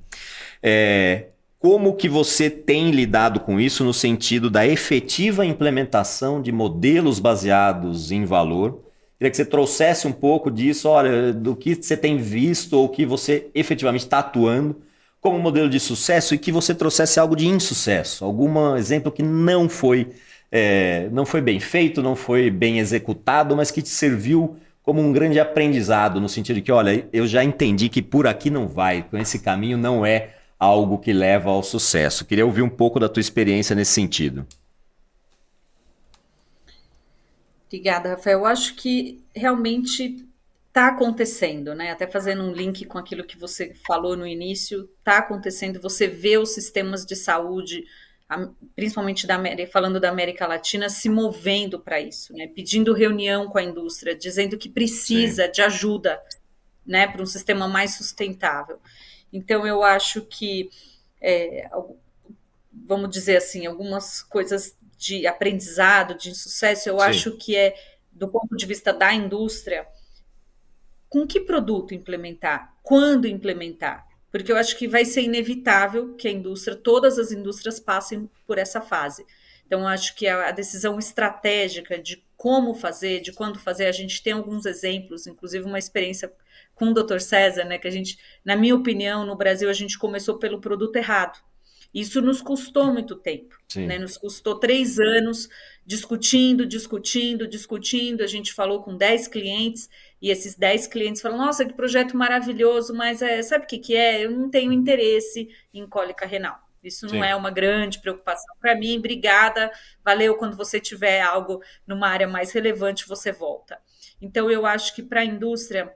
Como que você tem lidado com isso no sentido da efetiva implementação de modelos baseados em valor? Queria que você trouxesse um pouco disso, do que você tem visto ou que você efetivamente está atuando como modelo de sucesso, e que você trouxesse algo de insucesso, algum exemplo que não foi bem feito, não foi bem executado, mas que te serviu como um grande aprendizado, no sentido de que, eu já entendi que por aqui não vai, com esse caminho não é algo que leva ao sucesso. Queria ouvir um pouco da tua experiência nesse sentido. Obrigada, Rafael. Eu acho que realmente está acontecendo, né? Até fazendo um link com aquilo que você falou no início, está acontecendo. Você vê os sistemas de saúde principalmente falando da América Latina, se movendo para isso, né? Pedindo reunião com a indústria, dizendo que precisa de ajuda, né, para um sistema mais sustentável. Então, eu acho que, vamos dizer assim, algumas coisas de aprendizado, de sucesso, eu acho que do ponto de vista da indústria, com que produto implementar, quando implementar, porque eu acho que vai ser inevitável que todas as indústrias passem por essa fase. Então, eu acho que a decisão estratégica de como fazer, de quando fazer, a gente tem alguns exemplos, inclusive uma experiência com o Dr. César, né, que a gente, na minha opinião, no Brasil, a gente começou pelo produto errado. Isso nos custou muito tempo, né? Nos custou 3 anos discutindo. A gente falou com 10 clientes e esses 10 clientes falaram: nossa, que projeto maravilhoso, mas sabe o que é? Eu não tenho interesse em cólica renal. Isso não é uma grande preocupação para mim. Obrigada, valeu. Quando você tiver algo numa área mais relevante, você volta. Então, eu acho que para a indústria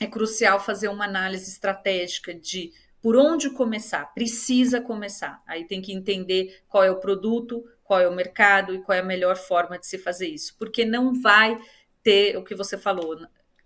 é crucial fazer uma análise estratégica de por onde começar, precisa começar. Aí tem que entender qual é o produto, qual é o mercado e qual é a melhor forma de se fazer isso. Porque não vai ter o que você falou,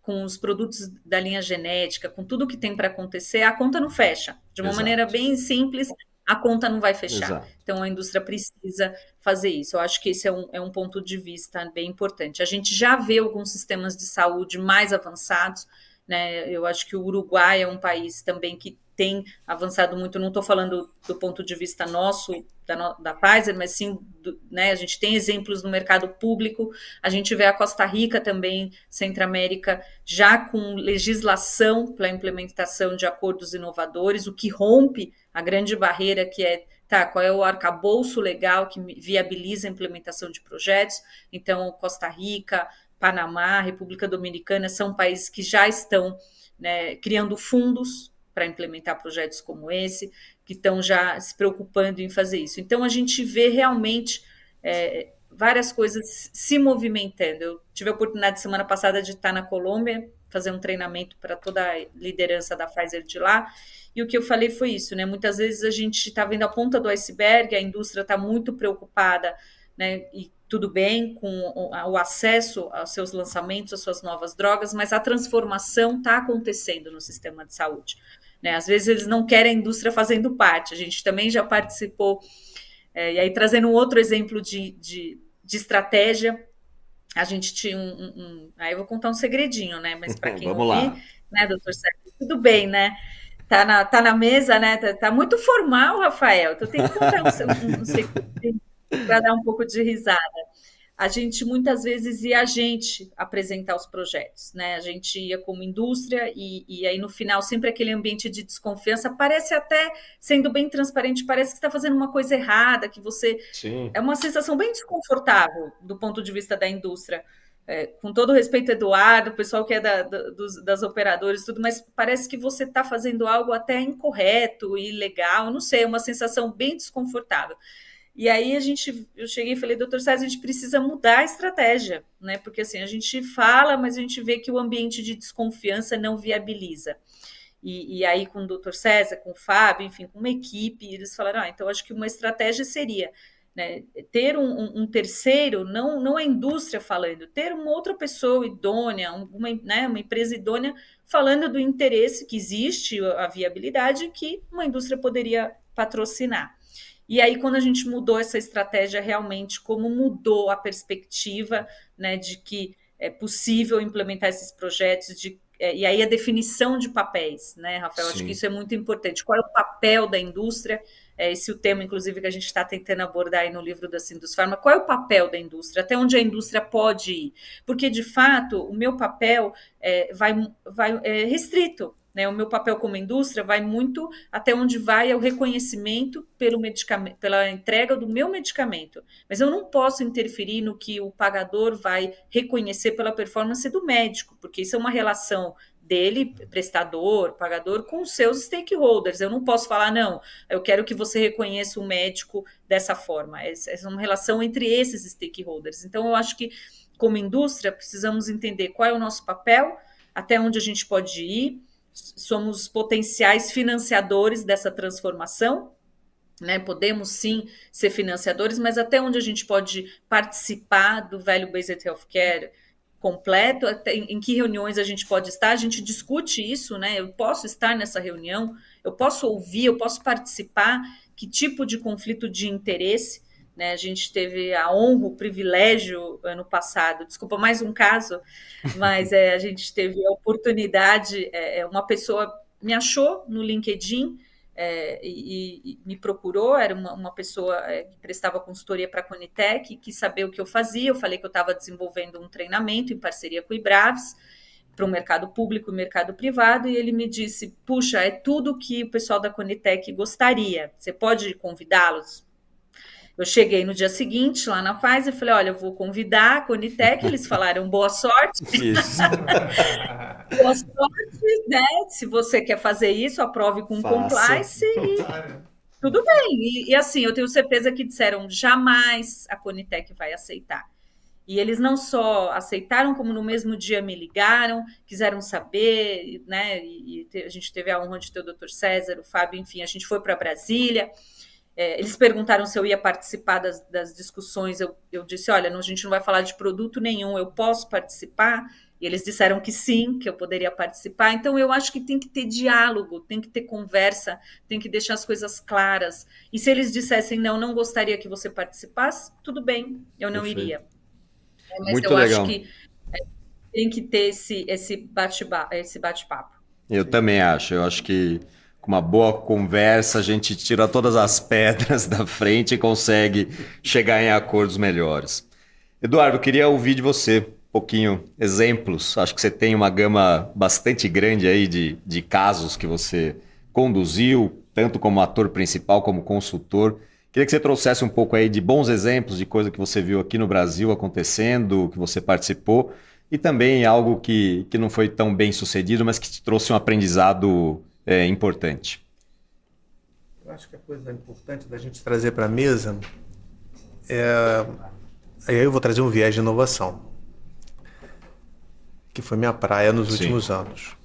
com os produtos da linha genética, com tudo que tem para acontecer, a conta não fecha. De uma maneira bem simples, a conta não vai fechar. Então, a indústria precisa fazer isso. Eu acho que esse é um ponto de vista bem importante. A gente já vê alguns sistemas de saúde mais avançados, né? Eu acho que o Uruguai é um país também que tem avançado muito, não estou falando do ponto de vista nosso, da Pfizer, mas sim, né, a gente tem exemplos no mercado público, a gente vê a Costa Rica também, Centro-América, já com legislação para a implementação de acordos inovadores, o que rompe a grande barreira que é, qual é o arcabouço legal que viabiliza a implementação de projetos. Então, Costa Rica, Panamá, República Dominicana são países que já estão, né, criando fundos para implementar projetos como esse, que estão já se preocupando em fazer isso. Então, a gente vê realmente várias coisas se movimentando. Eu tive a oportunidade, semana passada, de estar na Colômbia, fazer um treinamento para toda a liderança da Pfizer de lá, e o que eu falei foi isso, né? Muitas vezes a gente está vendo a ponta do iceberg, a indústria está muito preocupada, né, e tudo bem com o acesso aos seus lançamentos, às suas novas drogas, mas a transformação está acontecendo no sistema de saúde, né? Às vezes eles não querem a indústria fazendo parte, a gente também já participou, e aí trazendo um outro exemplo de estratégia, a gente tinha aí eu vou contar um segredinho, né? Mas para quem ouvir, né, doutor Sérgio, tudo bem, né? Tá na mesa, né? Tá muito formal, Rafael, então tem que contar um segredinho para dar um pouco de risada. A gente muitas vezes ia apresentar os projetos, né? A gente ia como indústria e aí no final sempre aquele ambiente de desconfiança, parece até, sendo bem transparente, parece que está fazendo uma coisa errada, que você... É uma sensação bem desconfortável do ponto de vista da indústria. Com todo o respeito, Eduardo, o pessoal que é das operadoras, tudo, mas parece que você está fazendo algo até incorreto, ilegal, não sei, é uma sensação bem desconfortável. E aí eu cheguei e falei, doutor César, a gente precisa mudar a estratégia, né? Porque assim, a gente fala, mas a gente vê que o ambiente de desconfiança não viabiliza. E aí com o doutor César, com o Fábio, enfim, com uma equipe, eles falaram, então acho que uma estratégia seria, né, ter um terceiro, não a indústria falando, ter uma outra pessoa idônea, uma empresa idônea falando do interesse que existe, a viabilidade que uma indústria poderia patrocinar. E aí, quando a gente mudou essa estratégia, realmente, como mudou a perspectiva, né, de que é possível implementar esses projetos, e aí a definição de papéis, né, Rafael? Acho que isso é muito importante. Qual é o papel da indústria? Esse é o tema, inclusive, que a gente está tentando abordar aí no livro da Sindusfarma. Qual é o papel da indústria? Até onde a indústria pode ir? Porque, de fato, o meu papel vai restrito. Né, o meu papel como indústria vai muito até onde vai o reconhecimento pelo medicamento, pela entrega do meu medicamento. Mas eu não posso interferir no que o pagador vai reconhecer pela performance do médico, porque isso é uma relação dele, prestador, pagador, com os seus stakeholders. Eu não posso falar, não, eu quero que você reconheça o médico dessa forma. Essa é uma relação entre esses stakeholders. Então, eu acho que, como indústria, precisamos entender qual é o nosso papel, até onde a gente pode ir. Somos potenciais financiadores dessa transformação, né? Podemos sim ser financiadores, mas até onde a gente pode participar do Value-Based Healthcare completo, até em que reuniões a gente pode estar, a gente discute isso, né? Eu posso estar nessa reunião, eu posso ouvir, eu posso participar, que tipo de conflito de interesse, né? A gente teve a honra, o privilégio ano passado, desculpa, mais um caso, mas a gente teve a oportunidade, uma pessoa me achou no LinkedIn, e me procurou, era uma pessoa que prestava consultoria para a Conitec, quis saber o que eu fazia, eu falei que eu estava desenvolvendo um treinamento em parceria com o IBRAVES, para o mercado público e mercado privado, e ele me disse, puxa, é tudo que o pessoal da Conitec gostaria, você pode convidá-los? Eu cheguei no dia seguinte lá na Pfizer e falei, olha, eu vou convidar a Conitec, eles falaram boa sorte. Isso. Boa sorte, né? Se você quer fazer isso, aprove com compliance e tudo bem. E assim, eu tenho certeza que disseram jamais a Conitec vai aceitar. E eles não só aceitaram, como no mesmo dia me ligaram, quiseram saber, né? E a gente teve a honra de ter o Dr. César, o Fábio, enfim, a gente foi para Brasília. Eles perguntaram se eu ia participar das discussões, eu disse, olha, a gente não vai falar de produto nenhum, eu posso participar? E eles disseram que sim, que eu poderia participar. Então, eu acho que tem que ter diálogo, tem que ter conversa, tem que deixar as coisas claras. E se eles dissessem, não gostaria que você participasse, tudo bem, eu não iria. Mas muito eu legal. acho que tem que ter esse bate-papo. Eu também acho. Eu acho que com uma boa conversa a gente tira todas as pedras da frente e consegue chegar em acordos melhores. Eduardo, eu queria ouvir de você um pouquinho exemplos. Acho que você tem uma gama bastante grande aí de casos que você conduziu, tanto como ator principal como consultor. Queria que você trouxesse um pouco aí de bons exemplos de coisa que você viu aqui no Brasil acontecendo, que você participou, e também algo que não foi tão bem sucedido, mas que te trouxe um aprendizado importante. Eu acho que a coisa importante da gente trazer para a mesa aí eu vou trazer um viés de inovação, que foi minha praia nos últimos anos.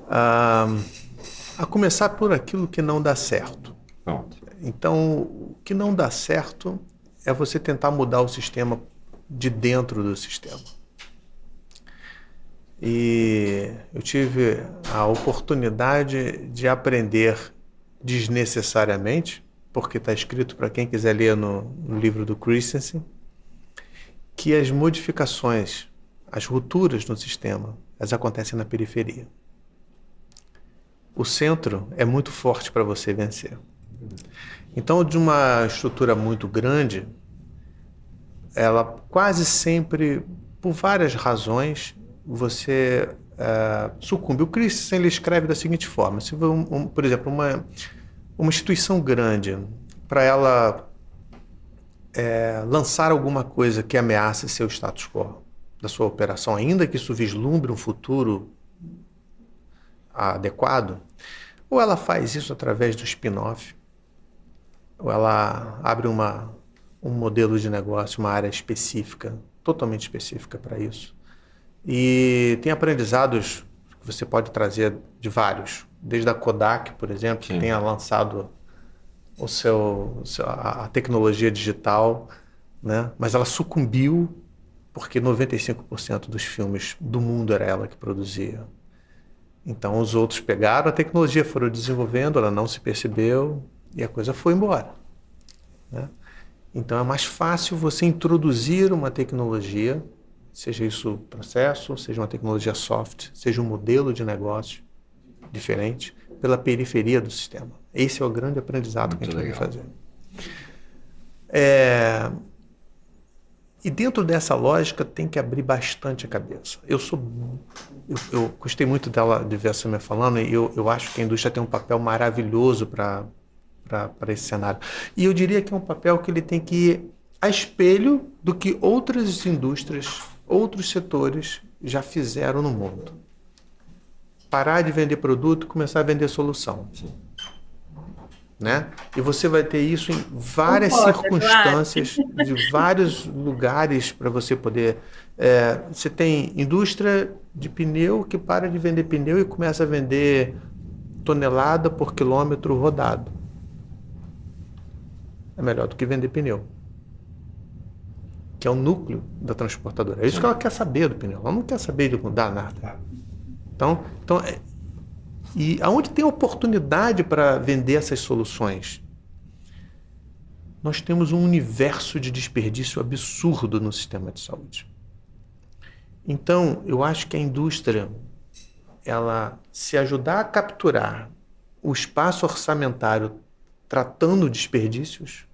A começar por aquilo que não dá certo. Pronto. Então, o que não dá certo é você tentar mudar o sistema de dentro do sistema. E eu tive a oportunidade de aprender desnecessariamente, porque está escrito para quem quiser ler no livro do Christensen, que as modificações, as rupturas no sistema, elas acontecem na periferia. O centro é muito forte para você vencer. Então, de uma estrutura muito grande, ela quase sempre, por várias razões, você sucumbe. O Christensen ele escreve da seguinte forma: se por exemplo, uma instituição grande, para ela lançar alguma coisa que ameace seu status quo da sua operação, ainda que isso vislumbre um futuro adequado, ou ela faz isso através do spin-off, ou ela abre um modelo de negócio, uma área específica, totalmente específica para isso. E tem aprendizados que você pode trazer de vários, desde a Kodak, por exemplo, que tenha lançado a tecnologia digital, né? Mas ela sucumbiu porque 95% dos filmes do mundo era ela que produzia. Então os outros pegaram a tecnologia, foram desenvolvendo, ela não se percebeu e a coisa foi embora, né? Então é mais fácil você introduzir uma tecnologia, seja isso processo, seja uma tecnologia soft, seja um modelo de negócio diferente, pela periferia do sistema. Esse é o grande aprendizado que a gente vai fazer. E dentro dessa lógica tem que abrir bastante a cabeça. Eu gostei muito de ver você me falando, e eu acho que a indústria tem um papel maravilhoso para esse cenário. E eu diria que é um papel que ele tem que ir a espelho do que outras indústrias, outros setores já fizeram no mundo. Parar de vender produto e começar a vender solução. Né? E você vai ter isso em várias circunstâncias, de vários lugares para você poder... você tem indústria de pneu que para de vender pneu e começa a vender tonelada por quilômetro rodado. é melhor do que vender pneu, que é o núcleo da transportadora. É isso que ela quer saber do pneu. Ela não quer saber de mudar nada. Então e aonde tem oportunidade para vender essas soluções? Nós temos um universo de desperdício absurdo no sistema de saúde. Então, eu acho que a indústria, ela se ajudar a capturar o espaço orçamentário tratando desperdícios,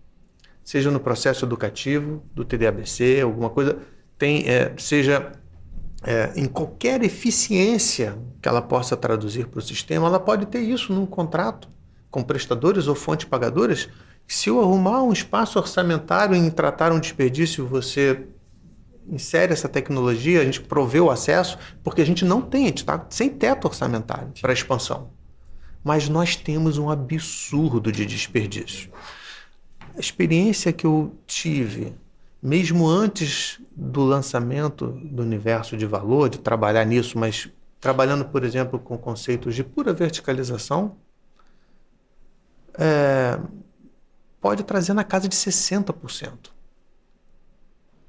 seja no processo educativo, do TDABC, alguma coisa, seja em qualquer eficiência que ela possa traduzir para o sistema, ela pode ter isso num contrato com prestadores ou fontes pagadoras. Se eu arrumar um espaço orçamentário em tratar um desperdício, você insere essa tecnologia, a gente provê o acesso, porque a gente não tem, a gente está sem teto orçamentário para expansão. Mas nós temos um absurdo de desperdício. A experiência que eu tive, mesmo antes do lançamento do universo de valor, de trabalhar nisso, mas trabalhando, por exemplo, com conceitos de pura verticalização, pode trazer na casa de 60%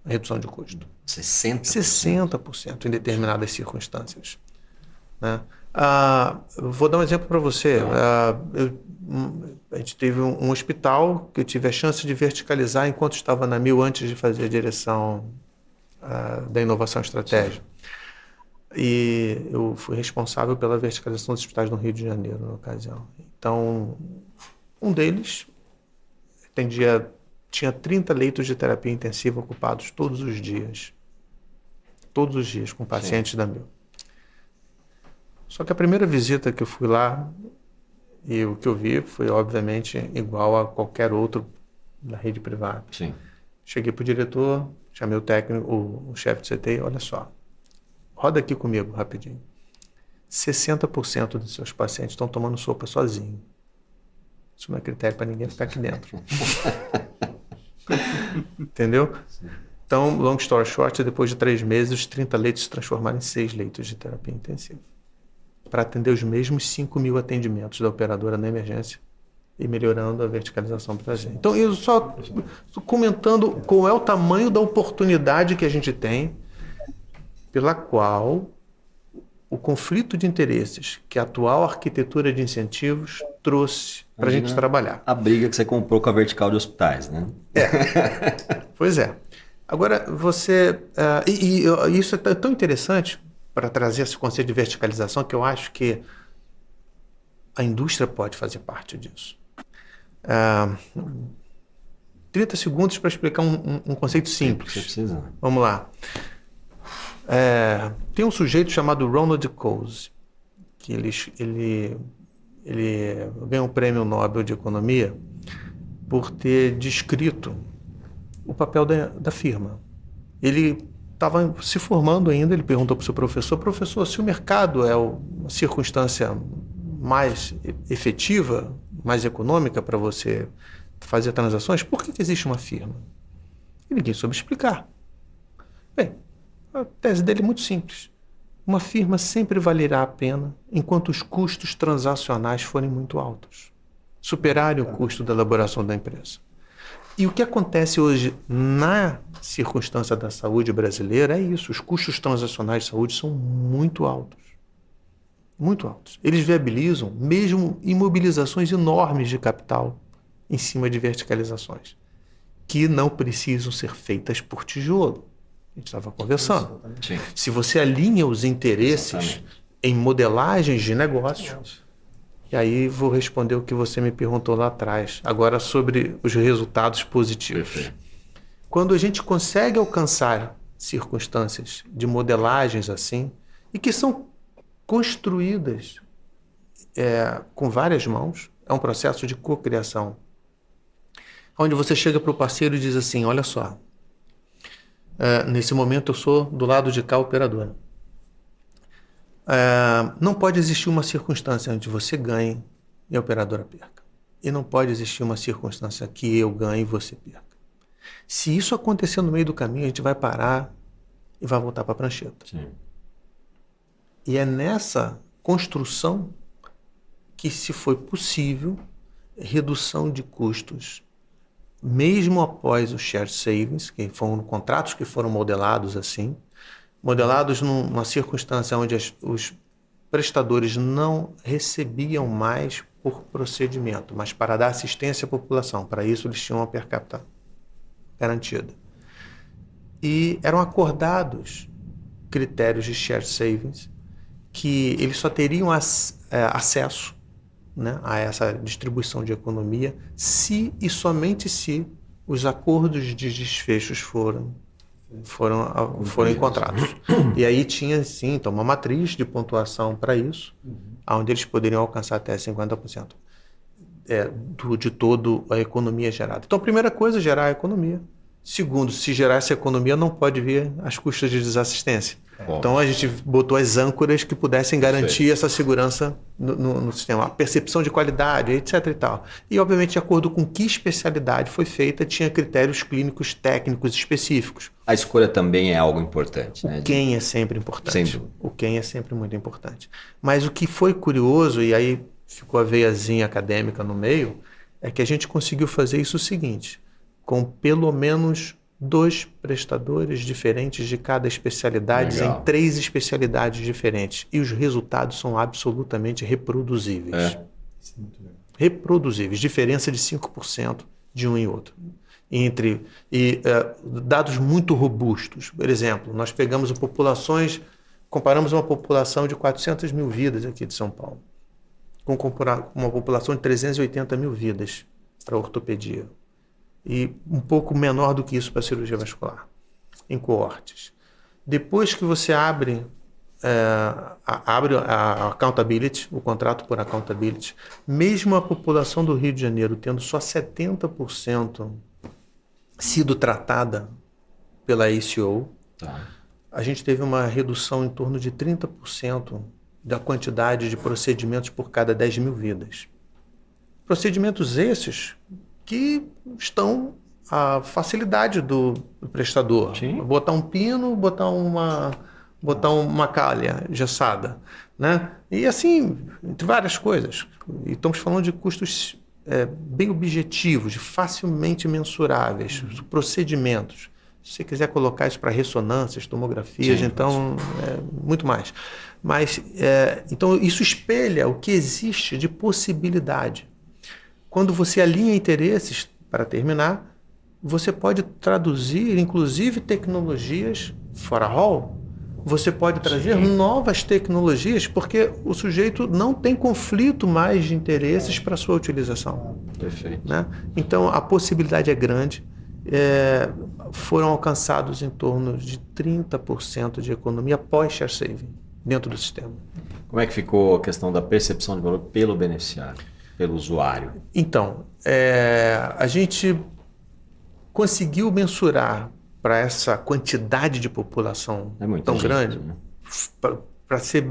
a redução de custo. 60%? 60% em determinadas circunstâncias. Né? Vou dar um exemplo para você. A gente teve um hospital que eu tive a chance de verticalizar enquanto estava na Mil, antes de fazer a direção da inovação estratégica. E eu fui responsável pela verticalização dos hospitais no Rio de Janeiro, na ocasião. Então, um deles tinha 30 leitos de terapia intensiva ocupados todos os dias com pacientes da Mil. Só que a primeira visita que eu fui lá, e o que eu vi foi, obviamente, igual a qualquer outro da rede privada. Sim. Cheguei para o diretor, chamei o técnico, o chefe de CTI, olha só, roda aqui comigo rapidinho. 60% dos seus pacientes estão tomando sopa sozinho. Isso não é critério para ninguém ficar aqui dentro. Entendeu? Então, long story short, depois de 3 meses, os 30 leitos se transformaram em 6 leitos de terapia intensiva, para atender os mesmos 5.000 atendimentos da operadora na emergência e melhorando a verticalização para a gente. Então, eu só estou comentando qual é o tamanho da oportunidade que a gente tem, pela qual o conflito de interesses que a atual arquitetura de incentivos trouxe para a gente trabalhar. A briga que você comprou com a vertical de hospitais, né? Pois é. Agora, isso é tão interessante para trazer esse conceito de verticalização, que eu acho que a indústria pode fazer parte disso. 30 segundos para explicar um conceito simples. Você precisa. Vamos lá. Tem um sujeito chamado Ronald Coase, que ele ganhou um prêmio Nobel de Economia por ter descrito o papel da firma. Ele estava se formando ainda, ele perguntou para o seu professor, se o mercado é uma circunstância mais efetiva, mais econômica para você fazer transações, por que existe uma firma? E ninguém soube explicar. Bem, a tese dele é muito simples. Uma firma sempre valerá a pena enquanto os custos transacionais forem muito altos, superarem o custo da elaboração da empresa. E o que acontece hoje na circunstância da saúde brasileira é isso. Os custos transacionais de saúde são muito altos. Muito altos. Eles viabilizam mesmo imobilizações enormes de capital em cima de verticalizações, que não precisam ser feitas por tijolo. A gente estava conversando. Sim. Se você alinha os interesses em modelagens de negócio, e aí vou responder o que você me perguntou lá atrás, agora sobre os resultados positivos. Perfeito. Quando a gente consegue alcançar circunstâncias de modelagens assim, e que são construídas com várias mãos, é um processo de cocriação, onde você chega para o parceiro e diz assim, olha só, nesse momento eu sou do lado de cá operadora. Não pode existir uma circunstância onde você ganhe e a operadora perca. E não pode existir uma circunstância que eu ganhe e você perca. Se isso acontecer no meio do caminho, a gente vai parar e vai voltar para a prancheta. Sim. E é nessa construção que se foi possível redução de custos mesmo após o shared savings, que foram contratos que foram modelados assim, modelados numa circunstância onde os prestadores não recebiam mais por procedimento, mas para dar assistência à população. Para isso, eles tinham uma per capita garantida. E eram acordados critérios de shared savings que eles só teriam acesso, né, a essa distribuição de economia se e somente se os acordos de desfechos foram encontrados. E aí tinha, sim, então, uma matriz de pontuação para isso, onde eles poderiam alcançar até 50% de toda a economia gerada. Então, a primeira coisa é gerar a economia. Segundo, se gerar essa economia, não pode vir às custas de desassistência. Então, a gente botou as âncoras que pudessem garantir essa segurança no sistema, a percepção de qualidade, etc. e tal. E, obviamente, de acordo com que especialidade foi feita, tinha critérios clínicos técnicos específicos. A escolha também é algo importante, né? O quem é sempre importante. Sem dúvida. O quem é sempre muito importante. Mas o que foi curioso, e aí ficou a veiazinha acadêmica no meio, é que a gente conseguiu fazer isso o seguinte, com pelo menos 2 prestadores diferentes de cada especialidade, Legal. em 3 especialidades diferentes. E os resultados são absolutamente reproduzíveis. Reproduzíveis. Diferença de 5% de um e outro. Dados muito robustos. Por exemplo, nós pegamos comparamos uma população de 400 mil vidas aqui de São Paulo, com uma população de 380 mil vidas para ortopedia. E um pouco menor do que isso para a cirurgia vascular, em coortes. Depois que você abre a accountability, o contrato por accountability, mesmo a população do Rio de Janeiro tendo só 70% sido tratada pela ACO, a gente teve uma redução em torno de 30% da quantidade de procedimentos por cada 10 mil vidas. Procedimentos esses que estão à facilidade do prestador. Sim. Botar um pino, botar uma calha engessada, né? E assim, entre várias coisas. E estamos falando de custos bem objetivos, facilmente mensuráveis, procedimentos. Se você quiser colocar isso para ressonâncias, tomografias, então muito mais. Mas, então, isso espelha o que existe de possibilidade. Quando você alinha interesses, para terminar, você pode traduzir, inclusive, tecnologias fora hall. Você pode trazer novas tecnologias, porque o sujeito não tem conflito mais de interesses para sua utilização. Perfeito. Né? Então, a possibilidade é grande. Foram alcançados em torno de 30% de economia pós-share saving dentro do sistema. Como é que ficou a questão da percepção de valor pelo beneficiário, pelo usuário? Então, a gente conseguiu mensurar para essa quantidade de população tão grande, né? Para ser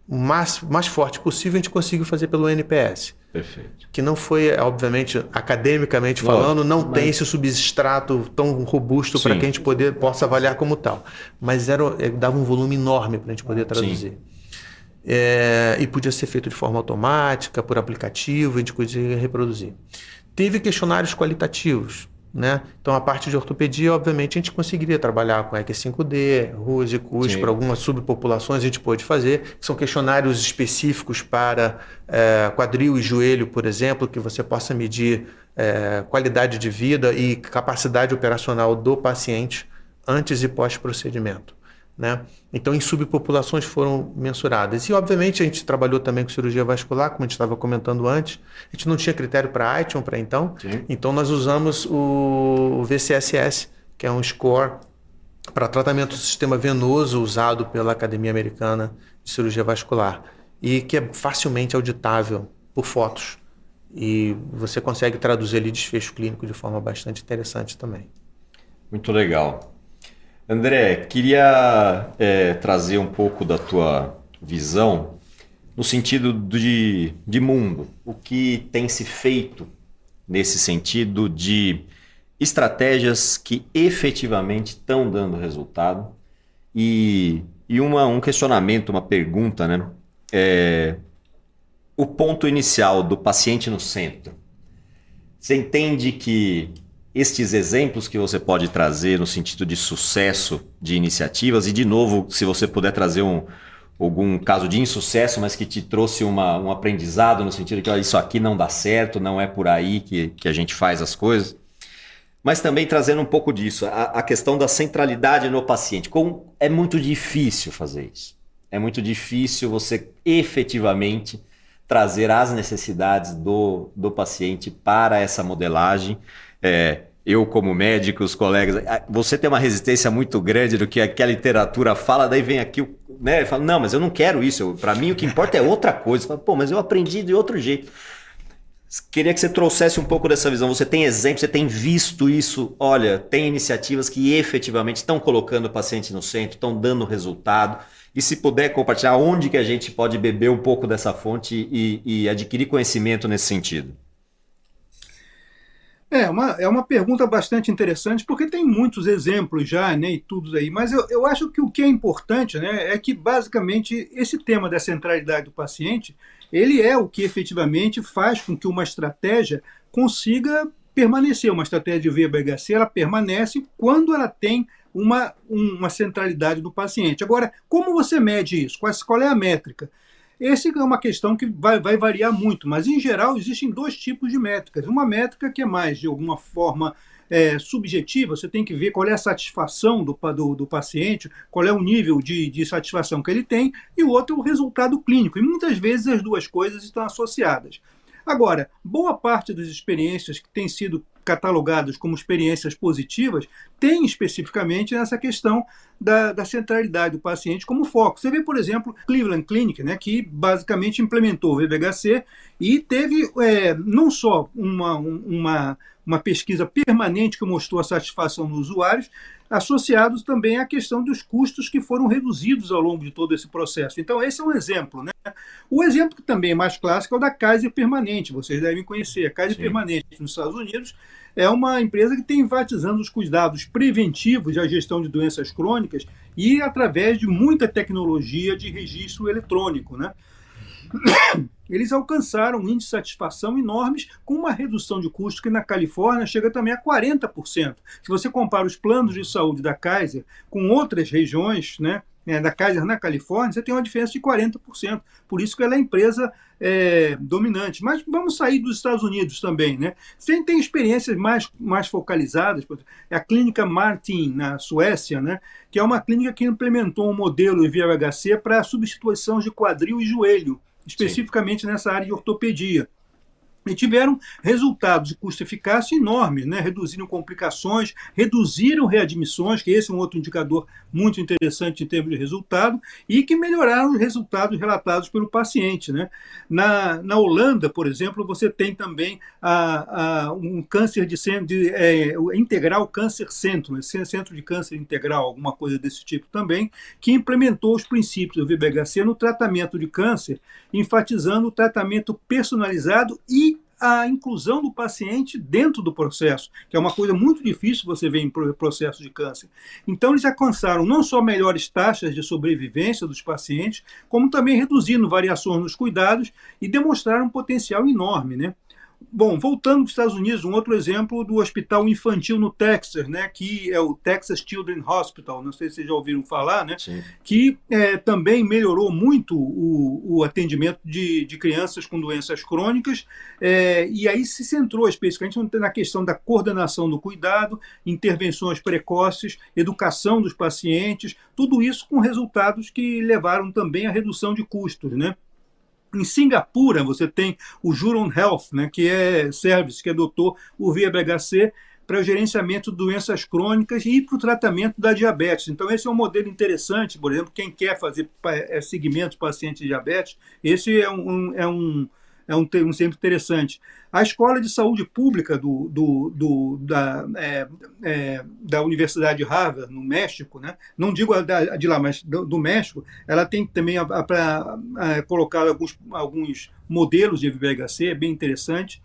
o mais forte possível, a gente conseguiu fazer pelo NPS. Perfeito. Que não foi, obviamente, academicamente falando, não tem esse substrato tão robusto para que a gente possa avaliar como tal. Mas dava um volume enorme para a gente poder traduzir. E podia ser feito de forma automática, por aplicativo, a gente podia reproduzir. Teve questionários qualitativos, né? Então, a parte de ortopedia, obviamente, a gente conseguiria trabalhar com EQ5D, RUS e CUS, para algumas subpopulações a gente pôde fazer, que são questionários específicos para quadril e joelho, por exemplo, que você possa medir qualidade de vida e capacidade operacional do paciente antes e pós-procedimento. Né? Então, em subpopulações foram mensuradas. E, obviamente, a gente trabalhou também com cirurgia vascular, como a gente estava comentando antes. A gente não tinha critério para ITION para então. Sim. Então, nós usamos o VCSS, que é um score para tratamento do sistema venoso usado pela Academia Americana de Cirurgia Vascular e que é facilmente auditável por fotos. E você consegue traduzir ali desfecho clínico de forma bastante interessante também. Muito legal. André, queria trazer um pouco da tua visão no sentido de mundo. O que tem se feito nesse sentido de estratégias que efetivamente estão dando resultado e um questionamento, uma pergunta, né? O ponto inicial do paciente no centro. Você entende que estes exemplos que você pode trazer no sentido de sucesso de iniciativas, e de novo, se você puder trazer algum caso de insucesso, mas que te trouxe um aprendizado no sentido de que olha, isso aqui não dá certo, não é por aí que a gente faz as coisas. Mas também trazendo um pouco disso, a questão da centralidade no paciente. Como é muito difícil fazer isso. É muito difícil você efetivamente trazer as necessidades do paciente para essa modelagem. Eu como médico, os colegas, você tem uma resistência muito grande do que a literatura fala, daí vem aqui, né, fala, não, mas eu não quero isso, para mim o que importa é outra coisa. Fala, pô, mas eu aprendi de outro jeito. Queria que você trouxesse um pouco dessa visão. Você tem exemplos, você tem visto isso? Olha, tem iniciativas que efetivamente estão colocando o paciente no centro, estão dando resultado. E se puder compartilhar, onde que a gente pode beber um pouco dessa fonte e adquirir conhecimento nesse sentido? É uma pergunta bastante interessante, porque tem muitos exemplos já, né, e tudo aí, mas eu acho que o que é importante, né, é que basicamente esse tema da centralidade do paciente, ele é o que efetivamente faz com que uma estratégia consiga permanecer. Uma estratégia de VBHC, ela permanece quando ela tem uma centralidade do paciente. Agora, como você mede isso? Qual é a métrica? Essa é uma questão que vai variar muito, mas em geral existem dois tipos de métricas. Uma métrica que é mais, de alguma forma, subjetiva, você tem que ver qual é a satisfação do paciente, qual é o nível de satisfação que ele tem, e o outro é o resultado clínico. E muitas vezes as duas coisas estão associadas. Agora, boa parte das experiências que têm sido catalogadas como experiências positivas tem especificamente essa questão da centralidade do paciente como foco. Você vê, por exemplo, Cleveland Clinic, né, que basicamente implementou o VBHC e teve não só uma pesquisa permanente que mostrou a satisfação dos usuários, associados também à questão dos custos que foram reduzidos ao longo de todo esse processo. Então, esse é um exemplo, né? O exemplo que também é mais clássico é o da Kaiser Permanente, vocês devem conhecer. A Kaiser Permanente, nos Estados Unidos, é uma empresa que tem enfatizando os cuidados preventivos da gestão de doenças crônicas e através de muita tecnologia de registro eletrônico, né? Eles alcançaram índices de satisfação enormes com uma redução de custo que na Califórnia chega também a 40%. Se você compara os planos de saúde da Kaiser com outras regiões, né, da Kaiser na Califórnia, você tem uma diferença de 40%. Por isso que ela é a empresa dominante. Mas vamos sair dos Estados Unidos também, né? Você tem experiências mais focalizadas. A clínica Martin, na Suécia, né, que é uma clínica que implementou um modelo VHC para substituição de quadril e joelho, especificamente nessa área de ortopedia. E tiveram resultados de custo-eficácia enormes, né? Reduziram complicações, reduziram readmissões, que esse é um outro indicador muito interessante em termos de resultado, e que melhoraram os resultados relatados pelo paciente, né? Na Holanda, por exemplo, você tem também um câncer integral câncer centro, né? Centro de câncer integral, alguma coisa desse tipo também, que implementou os princípios do VBHC no tratamento de câncer, enfatizando o tratamento personalizado e a inclusão do paciente dentro do processo, que é uma coisa muito difícil você ver em processo de câncer. Então, eles alcançaram não só melhores taxas de sobrevivência dos pacientes, como também reduzindo variações nos cuidados e demonstraram um potencial enorme, né? Bom, voltando dos Estados Unidos, um outro exemplo do hospital infantil no Texas, né, que é o Texas Children's Hospital, não sei se vocês já ouviram falar, né, que também melhorou muito o atendimento de crianças com doenças crônicas, e aí se centrou especificamente na questão da coordenação do cuidado, intervenções precoces, educação dos pacientes, tudo isso com resultados que levaram também à redução de custos, né. Em Singapura, você tem o Juron Health, né, que é service, que adotou o VBHC para o gerenciamento de doenças crônicas e para o tratamento da diabetes. Então, esse é um modelo interessante, por exemplo, quem quer fazer segmentos pacientes de diabetes, esse é um sempre interessante. A Escola de Saúde Pública da Universidade de Harvard, no México, né? Não digo a de lá, mas do México, ela tem também colocado alguns modelos de VBHC, é bem interessante.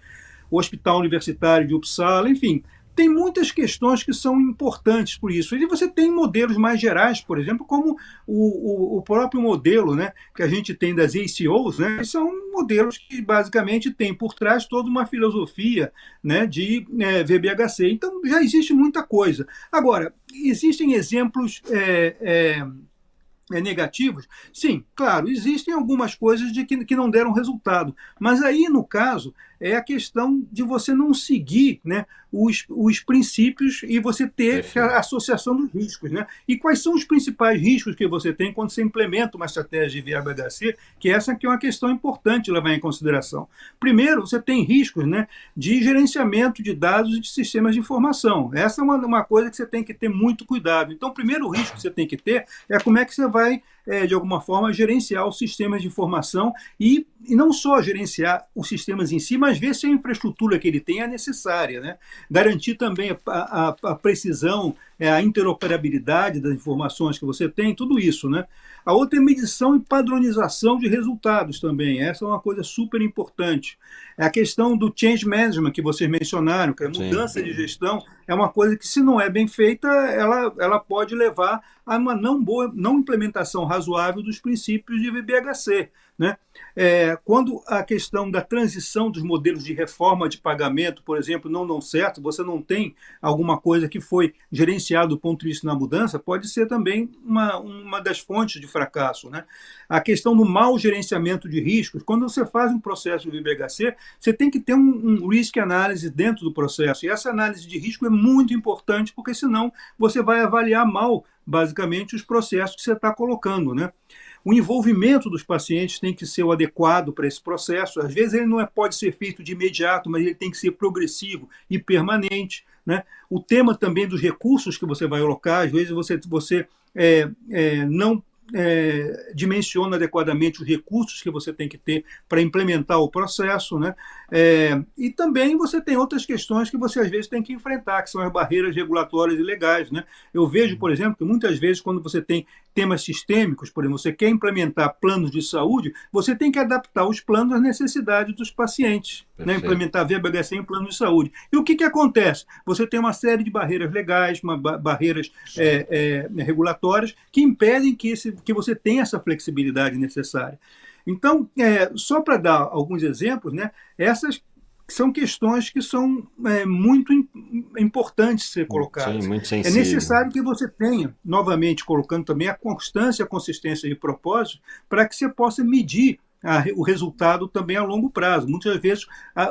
O Hospital Universitário de Uppsala, enfim, tem muitas questões que são importantes por isso. E você tem modelos mais gerais, por exemplo, como o próprio modelo, né, que a gente tem das ACOs, né, que são modelos que basicamente têm por trás toda uma filosofia, né, de VBHC. Então já existe muita coisa. Agora, existem exemplos negativos? Sim, claro, existem algumas coisas que não deram resultado. Mas aí, no caso, é a questão de você não seguir, né, os princípios e você ter a associação dos riscos. Né? E quais são os principais riscos que você tem quando você implementa uma estratégia de VBHC, que essa aqui é uma questão importante levar em consideração. Primeiro, você tem riscos, né, de gerenciamento de dados e de sistemas de informação. Essa é uma coisa que você tem que ter muito cuidado. Então, o primeiro risco que você tem que ter é como é que você vai, de alguma forma, gerenciar os sistemas de informação e não só gerenciar os sistemas em si, mas ver se a infraestrutura que ele tem é necessária. Né? Garantir também a precisão, a interoperabilidade das informações que você tem, tudo isso. Né? A outra é medição e padronização de resultados também. Essa é uma coisa super importante. A questão do change management que vocês mencionaram, que a mudança de gestão é uma coisa que, se não é bem feita, ela pode levar a uma não implementação razoável dos princípios de VBHC. Né? Quando a questão da transição dos modelos de reforma de pagamento, por exemplo, não dão certo, você não tem alguma coisa que foi gerenciado do ponto de vista da mudança, pode ser também uma das fontes de fracasso. Né? A questão do mau gerenciamento de riscos, quando você faz um processo de VBHC, você tem que ter um risk analysis dentro do processo, e essa análise de risco é muito importante, porque senão você vai avaliar mal, basicamente, os processos que você está colocando. Né? O envolvimento dos pacientes tem que ser o adequado para esse processo. Às vezes ele não pode ser feito de imediato, mas ele tem que ser progressivo e permanente. Né? O tema também dos recursos que você vai alocar, às vezes você não dimensiona adequadamente os recursos que você tem que ter para implementar o processo. Né? E também você tem outras questões que você às vezes tem que enfrentar, que são as barreiras regulatórias e legais. Né? Eu vejo, por exemplo, que muitas vezes quando você tem temas sistêmicos, por exemplo, você quer implementar planos de saúde, você tem que adaptar os planos às necessidades dos pacientes, né? Implementar VBHC em plano de saúde. E o que acontece? Você tem uma série de barreiras legais, barreiras regulatórias que impedem que você tenha essa flexibilidade necessária. Então, só para dar alguns exemplos, né, essas são questões que são muito importantes ser colocadas. Sim, muito é sensível. necessário que você tenha, novamente, colocando também a constância, a consistência de propósito, para que você possa medir o resultado também a longo prazo. Muitas vezes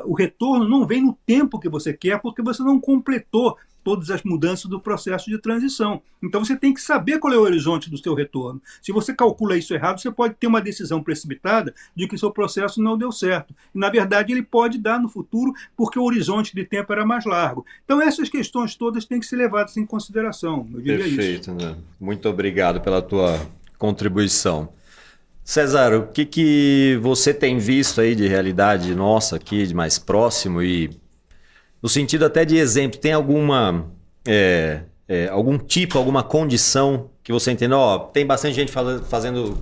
o retorno não vem no tempo que você quer, porque você não completou todas as mudanças do processo de transição. Então você tem que saber qual é o horizonte do seu retorno. Se você calcula isso errado, você pode ter uma decisão precipitada de que o seu processo não deu certo. E, na verdade, ele pode dar no futuro porque o horizonte de tempo era mais largo. Então essas questões todas têm que ser levadas em consideração. Eu diria Perfeito, isso. né? Muito obrigado pela tua contribuição. César, o que você tem visto aí de realidade nossa aqui, de mais próximo e no sentido até de exemplo, tem algum tipo, alguma condição que você entende? Tem bastante gente fazendo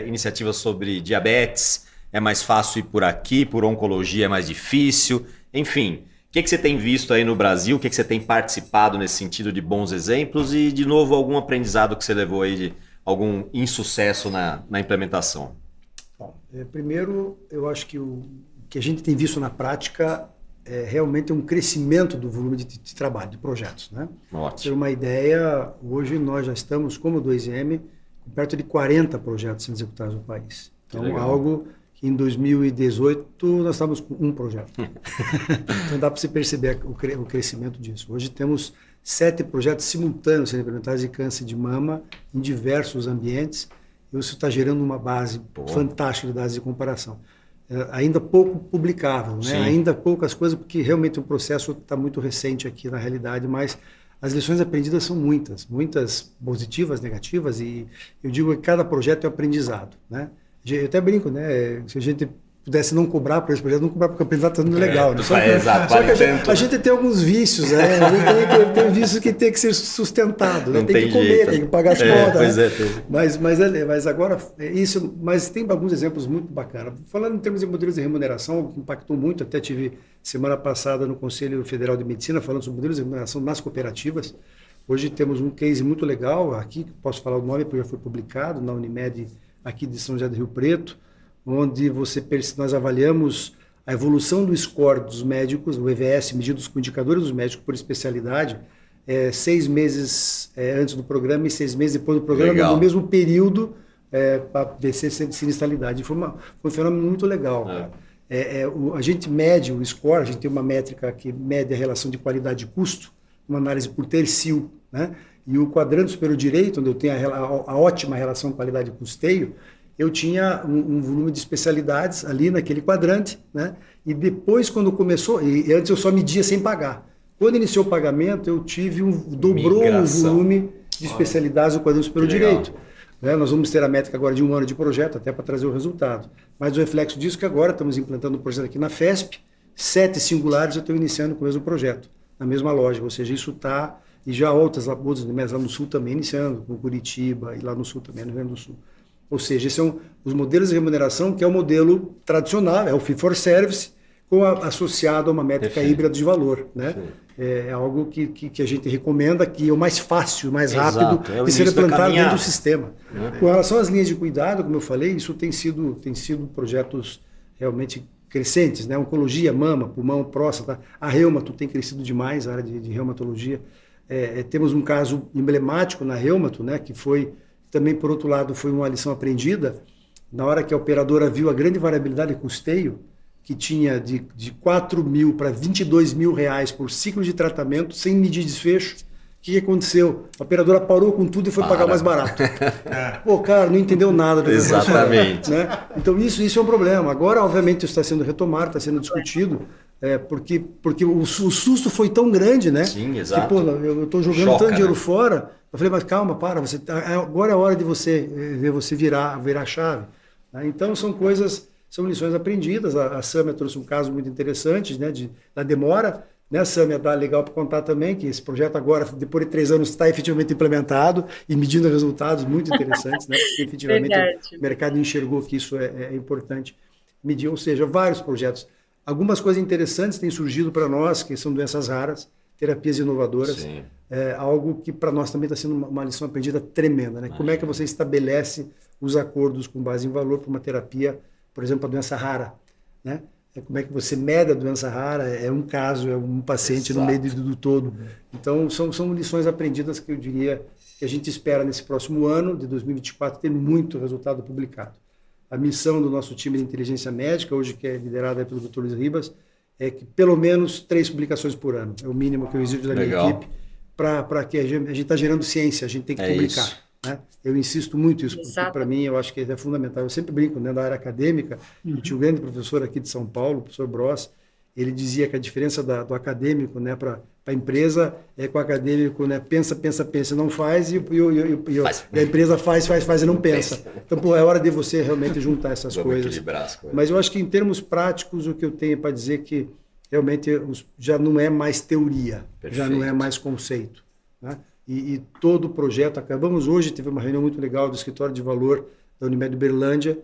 iniciativas sobre diabetes, é mais fácil ir por aqui, por oncologia é mais difícil, enfim. O que você tem visto aí no Brasil? O que você tem participado nesse sentido de bons exemplos? E, de novo, algum aprendizado que você levou aí de algum insucesso na implementação? Bom, primeiro, eu acho que o que a gente tem visto na prática é realmente um crescimento do volume de trabalho, de projetos. Né? Para ter uma ideia, hoje nós já estamos, como 2M, com perto de 40 projetos sendo executados no país. Então, algo que em 2018 nós estávamos com um projeto. Então dá para se perceber o crescimento disso. Hoje temos 7 projetos simultâneos sendo implementados de câncer de mama em diversos ambientes. E isso está gerando uma base fantástica de dados de comparação. Ainda pouco publicável, né? Ainda poucas coisas, porque realmente o processo está muito recente aqui na realidade, mas as lições aprendidas são muitas positivas, negativas, e eu digo que cada projeto é um aprendizado. Né? Eu até brinco, né? Se a gente pudesse não cobrar por esse projeto, não cobrar porque o campeonato está sendo legal. Né? Exato, Só que a gente tem alguns vícios, né? Tem vícios que tem que ser sustentado, né? Tem que comer, jeito. Tem que pagar as contas. Pois né? Mas agora, isso, mas tem alguns exemplos muito bacanas. Falando em termos de modelos de remuneração, que impactou muito, até tive semana passada no Conselho Federal de Medicina falando sobre modelos de remuneração nas cooperativas. Hoje temos um case muito legal aqui, que posso falar o nome porque já foi publicado, na Unimed aqui de São José do Rio Preto, onde nós avaliamos a evolução do score dos médicos, o EVS, medidos com indicadores dos médicos por especialidade, 6 meses antes do programa e 6 meses depois do programa, legal. no mesmo período, para ver se sinistralidade. Foi um fenômeno muito legal. A gente mede o score, a gente tem uma métrica que mede a relação de qualidade-custo, uma análise por tercil, né? E o quadrante superior direito, onde eu tenho a ótima relação qualidade-custeio, eu tinha um volume de especialidades ali naquele quadrante, né? E depois, quando começou, e antes eu só media sem pagar. Quando iniciou o pagamento, eu tive dobrou o volume de especialidades no quadrante superior direito. Né? Nós vamos ter a métrica agora de 1 ano de projeto, até para trazer o resultado. Mas o reflexo disso é que agora estamos implantando um projeto aqui na FESP, 7 singulares eu estou iniciando com o mesmo projeto, na mesma lógica, ou seja, isso está... E já outras lá no Sul também iniciando, com Curitiba, e lá no Sul também, no Rio Grande do Sul. Ou seja, esses são os modelos de remuneração, que é o modelo tradicional, é o fee for service, associado a uma métrica híbrida de valor. Né? É algo que a gente recomenda, que é o mais fácil, mais rápido de ser implantado dentro do sistema. Com relação às linhas de cuidado, como eu falei, isso tem sido projetos realmente crescentes, né? Oncologia, mama, pulmão, próstata, a reumato tem crescido demais, a área de reumatologia. Temos um caso emblemático na reumato, né? Que foi, também por outro lado, foi uma lição aprendida, na hora que a operadora viu a grande variabilidade de custeio, que tinha de 4 mil para 22 mil reais por ciclo de tratamento, sem medir desfecho. O que aconteceu? A operadora parou com tudo e foi pagar mais barato. Pô, cara, não entendeu nada. Exatamente. Né? Então isso é um problema. Agora, obviamente, isso está sendo retomado, está sendo discutido, porque o susto foi tão grande, né? Sim, exato. Que, pô, eu estou jogando tanto dinheiro fora. Eu falei, mas calma, agora é a hora de você virar a chave. Então, são lições aprendidas. A Sâmia trouxe um caso muito interessante, né, da demora. Né, Sâmia, dá legal para contar também que esse projeto agora, depois de 3 anos, está efetivamente implementado e medindo resultados muito interessantes, né, porque efetivamente o mercado enxergou que isso é importante medir, ou seja, vários projetos. Algumas coisas interessantes têm surgido para nós, que são doenças raras, terapias inovadoras, algo que para nós também está sendo uma lição aprendida tremenda. Né? Como é que você estabelece os acordos com base em valor para uma terapia, por exemplo, a doença rara, né? Como é que você mede a doença rara, é um caso, é um paciente no meio do todo. Então, são lições aprendidas que eu diria que a gente espera nesse próximo ano, de 2024, ter muito resultado publicado. A missão do nosso time de inteligência médica, hoje que é liderada pelo Dr. Luiz Ribas, é que pelo menos 3 publicações por ano. É o mínimo que eu exijo da minha equipe, para que a gente está gerando ciência, a gente tem que publicar. Né? Eu insisto muito isso, porque para mim eu acho que é fundamental. Eu sempre brinco, né, da área acadêmica. Eu tinha um grande professor aqui de São Paulo, o professor Bross, ele dizia que a diferença do acadêmico, né, para a empresa é que o acadêmico, né, pensa e não faz, e a empresa faz e não pensa. Então, pô, é hora de você realmente juntar essas coisas. Mas eu acho que em termos práticos, o que eu tenho para dizer é que realmente já não é mais teoria, já não é mais conceito. Né? E todo o projeto, acabamos hoje, teve uma reunião muito legal do Escritório de Valor da Unimed Uberlândia,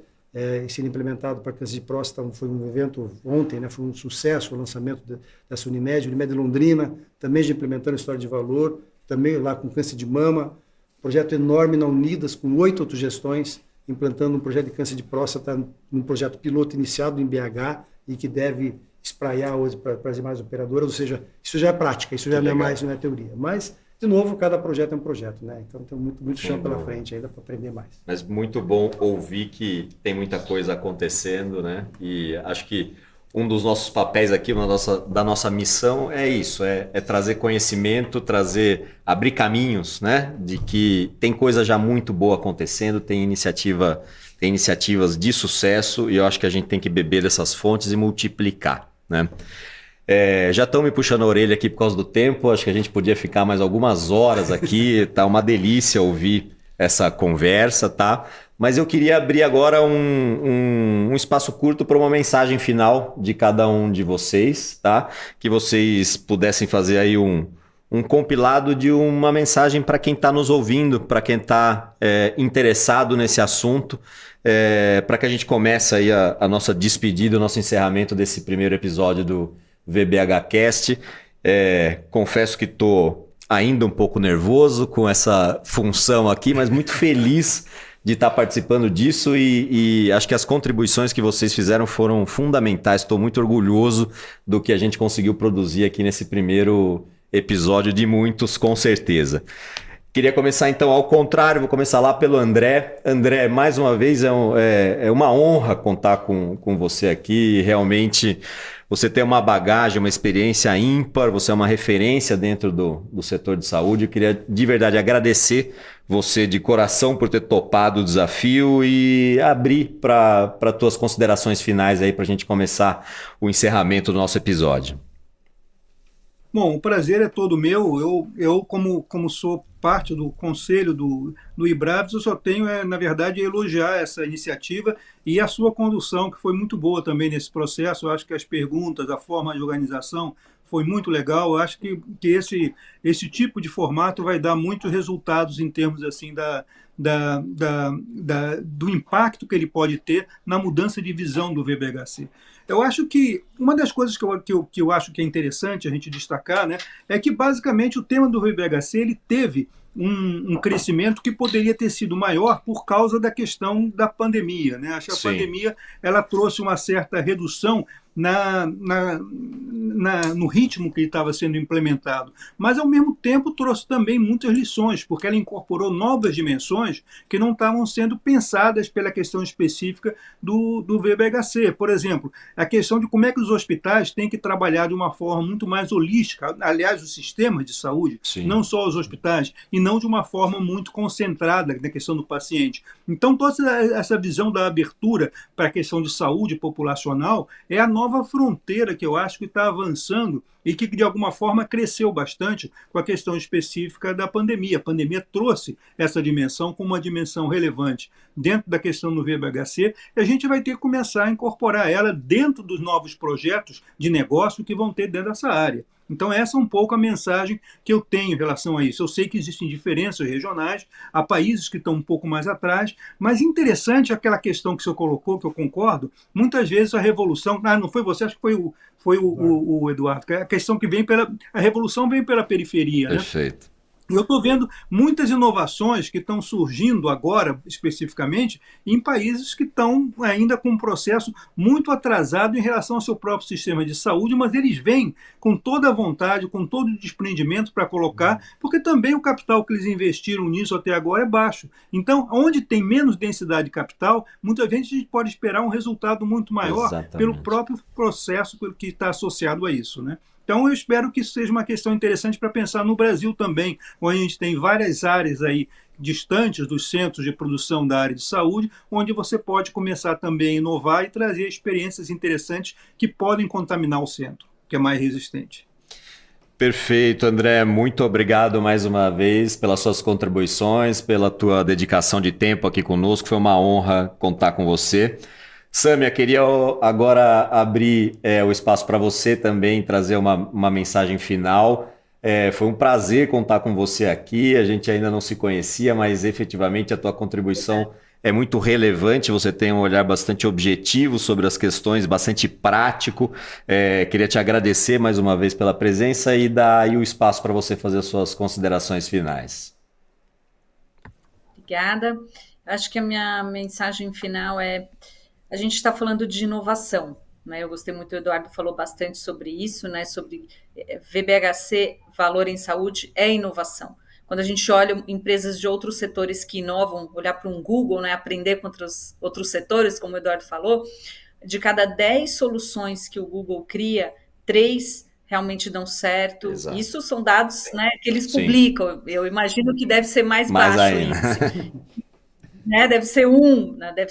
sendo implementado para câncer de próstata, foi um evento ontem, né, foi um sucesso o lançamento dessa Unimed Londrina, também já implementando a História de Valor, também lá com câncer de mama, projeto enorme na Unidas, com 8 autogestões, implantando um projeto de câncer de próstata, um projeto piloto iniciado em BH e que deve espraiar hoje para as demais operadoras, ou seja, isso já é prática, isso já não é mais, não é teoria, mas... De novo, cada projeto é um projeto, né? Então tem muito chão pela frente ainda para aprender mais. Mas muito bom ouvir que tem muita coisa acontecendo, né? E acho que um dos nossos papéis aqui, da nossa missão é isso, é trazer conhecimento, abrir caminhos, né? De que tem coisa já muito boa acontecendo, tem iniciativas de sucesso e eu acho que a gente tem que beber dessas fontes e multiplicar, né? Já estão me puxando a orelha aqui por causa do tempo, acho que a gente podia ficar mais algumas horas aqui, tá uma delícia ouvir essa conversa, tá? mas eu queria abrir agora um espaço curto para uma mensagem final de cada um de vocês, tá? Que vocês pudessem fazer aí um compilado de uma mensagem para quem está nos ouvindo, para quem está interessado nesse assunto, para que a gente comece aí a nossa despedida, o nosso encerramento desse primeiro episódio do VBHcast. Confesso que estou ainda um pouco nervoso com essa função aqui, mas muito feliz de estar participando disso e acho que as contribuições que vocês fizeram foram fundamentais. Estou muito orgulhoso do que a gente conseguiu produzir aqui nesse primeiro episódio de muitos, com certeza. Queria começar então ao contrário, vou começar lá pelo André. André, mais uma vez é uma honra contar com você aqui. Realmente você tem uma bagagem, uma experiência ímpar, você é uma referência dentro do setor de saúde. Eu queria de verdade agradecer você de coração por ter topado o desafio e abrir para tuas considerações finais aí para a gente começar o encerramento do nosso episódio. Bom, o prazer é todo meu. Eu como sou parte do conselho do IBRAVIS, eu só tenho, na verdade, elogiar essa iniciativa e a sua condução, que foi muito boa também nesse processo. Eu acho que as perguntas, a forma de organização foi muito legal. Eu acho que esse tipo de formato vai dar muitos resultados em termos assim do impacto que ele pode ter na mudança de visão do VBHC. Eu acho que uma das coisas que eu acho que é interessante a gente destacar, né, é que basicamente o tema do VBHC ele teve um crescimento que poderia ter sido maior por causa da questão da pandemia, né? Acho que a pandemia ela trouxe uma certa redução no ritmo que ele estava sendo implementado, mas ao mesmo tempo trouxe também muitas lições, porque ela incorporou novas dimensões que não estavam sendo pensadas pela questão específica do VBHC. Por exemplo, a questão de como é que os hospitais têm que trabalhar de uma forma muito mais holística, aliás, os sistemas de saúde, não só os hospitais, e não de uma forma muito concentrada na questão do paciente. Então, toda essa visão da abertura para a questão de saúde populacional é a nova fronteira que eu acho que está avançando e que, de alguma forma, cresceu bastante com a questão específica da pandemia. A pandemia trouxe essa dimensão como uma dimensão relevante dentro da questão do VBHC e a gente vai ter que começar a incorporar ela dentro dos novos projetos de negócio que vão ter dentro dessa área. Então essa é um pouco a mensagem que eu tenho em relação a isso. Eu sei que existem diferenças regionais, há países que estão um pouco mais atrás, mas interessante aquela questão que o senhor colocou, que eu concordo, muitas vezes a revolução, não foi você, acho que foi o Eduardo, a questão que a revolução vem pela periferia, né? Perfeito. Eu estou vendo muitas inovações que estão surgindo agora, especificamente, em países que estão ainda com um processo muito atrasado em relação ao seu próprio sistema de saúde, mas eles vêm com toda a vontade, com todo o desprendimento para colocar, porque também o capital que eles investiram nisso até agora é baixo. Então, onde tem menos densidade de capital, muitas vezes a gente pode esperar um resultado muito maior pelo próprio processo que está associado a isso, né? Então, eu espero que isso seja uma questão interessante para pensar no Brasil também, onde a gente tem várias áreas aí distantes dos centros de produção da área de saúde, onde você pode começar também a inovar e trazer experiências interessantes que podem contaminar o centro, que é mais resistente. Perfeito, André. Muito obrigado mais uma vez pelas suas contribuições, pela tua dedicação de tempo aqui conosco. Foi uma honra contar com você. Sâmia, queria agora abrir o espaço para você também trazer uma mensagem final. Foi um prazer contar com você aqui. A gente ainda não se conhecia, mas efetivamente a tua contribuição é muito relevante. Você tem um olhar bastante objetivo sobre as questões, bastante prático. Queria te agradecer mais uma vez pela presença e dar aí o espaço para você fazer as suas considerações finais. Obrigada. Acho que a minha mensagem final é: a gente está falando de inovação, né? Eu gostei muito, o Eduardo falou bastante sobre isso, né? Sobre VBHC, valor em saúde, é inovação. Quando a gente olha empresas de outros setores que inovam, olhar para um Google, né? Aprender com outros setores, como o Eduardo falou, de cada 10 soluções que o Google cria, 3 realmente dão certo. Exato. Isso são dados, né, que eles publicam. Eu imagino que deve ser mais baixo ainda. isso. Né, deve ser 1, deve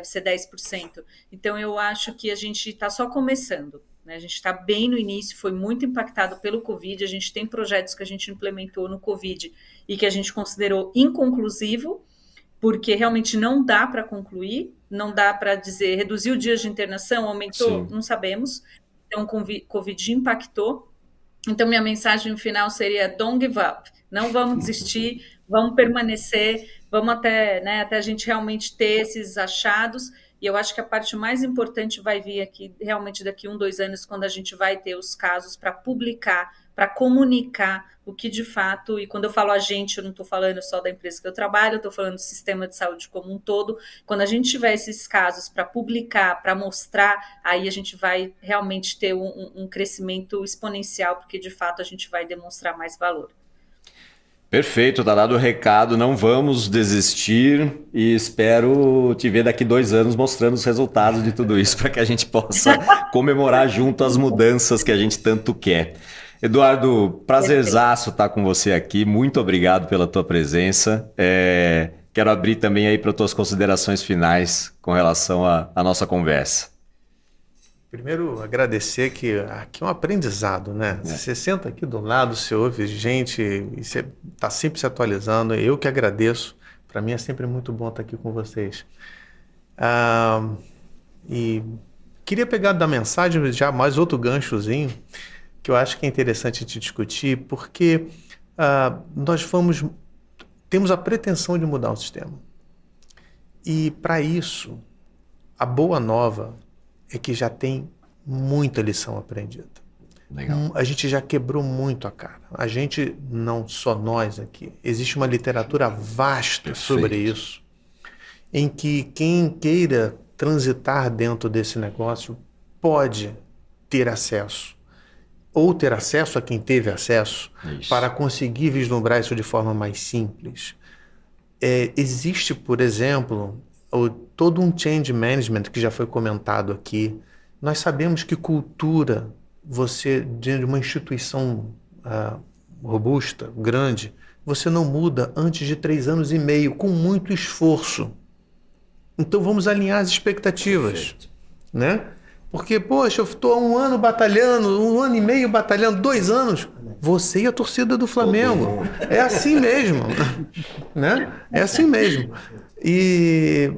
ser 10%. Então, eu acho que a gente está só começando, né? A gente está bem no início, foi muito impactado pelo Covid, a gente tem projetos que a gente implementou no Covid e que a gente considerou inconclusivo, porque realmente não dá para concluir, não dá para dizer, reduziu dias de internação, aumentou, não sabemos. Então, o Covid impactou. Então, minha mensagem final seria don't give up, não vamos desistir, vamos permanecer, vamos até, né, até a gente realmente ter esses achados. E eu acho que a parte mais importante vai vir aqui, realmente daqui 2 anos, quando a gente vai ter os casos para publicar, para comunicar o que de fato, e quando eu falo a gente, eu não estou falando só da empresa que eu trabalho, eu estou falando do sistema de saúde como um todo. Quando a gente tiver esses casos para publicar, para mostrar, aí a gente vai realmente ter um crescimento exponencial, porque de fato a gente vai demonstrar mais valor. Perfeito, tá dado o recado, não vamos desistir e espero te ver daqui 2 anos mostrando os resultados de tudo isso para que a gente possa comemorar junto as mudanças que a gente tanto quer. Eduardo, prazerzaço estar com você aqui, muito obrigado pela tua presença. Quero abrir também aí para tuas considerações finais com relação à nossa conversa. Primeiro, agradecer que aqui é um aprendizado, né? Você senta aqui do lado, você ouve gente e você está sempre se atualizando. Eu que agradeço. Para mim é sempre muito bom estar aqui com vocês. E queria pegar da mensagem já mais outro ganchozinho que eu acho que é interessante te discutir, porque nós temos a pretensão de mudar o sistema. E para isso, a boa nova é que já tem muita lição aprendida. Legal. A gente já quebrou muito a cara. A gente, não só nós aqui, existe uma literatura vasta sobre isso, em que quem queira transitar dentro desse negócio pode ter acesso, ou ter acesso a quem teve acesso, para conseguir vislumbrar isso de forma mais simples. Existe, por exemplo, todo um change management que já foi comentado aqui. Nós sabemos que cultura, você, dentro de uma instituição robusta, grande, você não muda antes de 3 anos e meio, com muito esforço. Então vamos alinhar as expectativas, né? Porque, poxa, eu estou há 1 ano batalhando, 1 ano e meio batalhando, 2 anos. Você e a torcida do Flamengo. É assim mesmo, né? É assim mesmo. E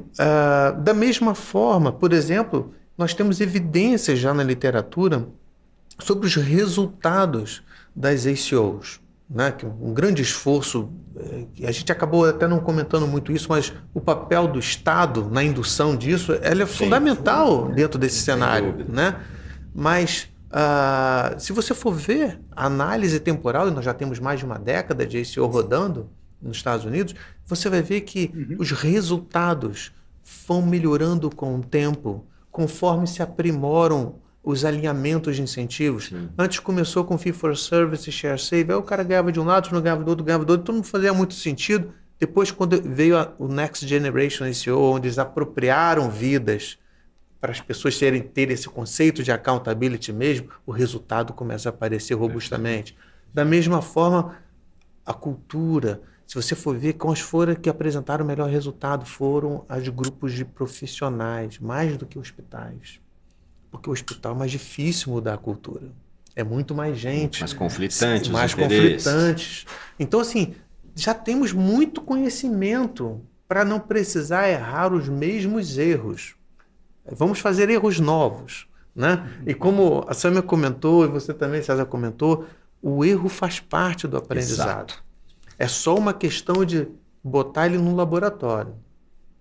da mesma forma, por exemplo, nós temos evidências já na literatura sobre os resultados das ACOs, né? Que um grande esforço, a gente acabou até não comentando muito isso, mas o papel do Estado na indução disso, ela é fundamental dentro desse cenário, né? Mas se você for ver a análise temporal, e nós já temos mais de 1 década de ACO rodando nos Estados Unidos, você vai ver que os resultados vão melhorando com o tempo, conforme se aprimoram os alinhamentos de incentivos. Antes começou com Fee for Service e Share Save, aí o cara ganhava de um lado, não ganhava do outro, todo mundo fazia muito sentido. Depois, quando veio o Next Generation ACO, onde eles apropriaram vidas para as pessoas terem esse conceito de accountability mesmo, o resultado começa a aparecer robustamente. Da mesma forma, a cultura, se você for ver, quais foram que apresentaram o melhor resultado foram os grupos de profissionais, mais do que hospitais. Porque o hospital é mais difícil mudar a cultura. É muito mais gente. Mais conflitante. Mais conflitantes. Então, assim, já temos muito conhecimento para não precisar errar os mesmos erros. Vamos fazer erros novos, né? E como a Sâmia comentou, e você também, César, comentou, o erro faz parte do aprendizado. Exato. É só uma questão de botar ele no laboratório,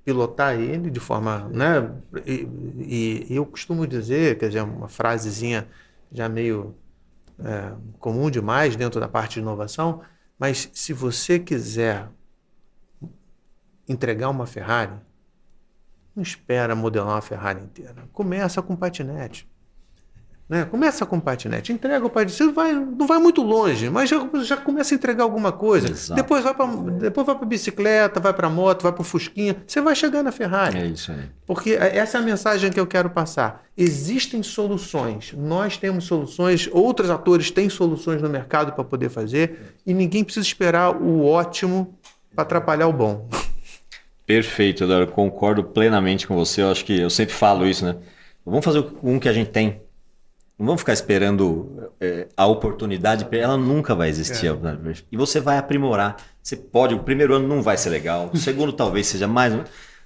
pilotar ele de forma, né? E eu costumo dizer, quer dizer, uma frasezinha já meio comum demais dentro da parte de inovação, mas se você quiser entregar uma Ferrari, não espera modelar uma Ferrari inteira. Começa com patinete. Né? Começa com patinete, entrega o patinete. Você não vai muito longe, mas já começa a entregar alguma coisa. Exato. Depois vai para bicicleta, vai para moto, vai para Fusquinha. Você vai chegar na Ferrari. É isso aí. Porque essa é a mensagem que eu quero passar. Existem soluções. Nós temos soluções, outros atores têm soluções no mercado para poder fazer e ninguém precisa esperar o ótimo para atrapalhar o bom. Perfeito, Eduardo. Concordo plenamente com você. Eu acho que eu sempre falo isso, né? Vamos fazer um que a gente tem. Não vamos ficar esperando a oportunidade, ela nunca vai existir. E você vai aprimorar. Você pode, o primeiro ano não vai ser legal, o segundo talvez seja mais.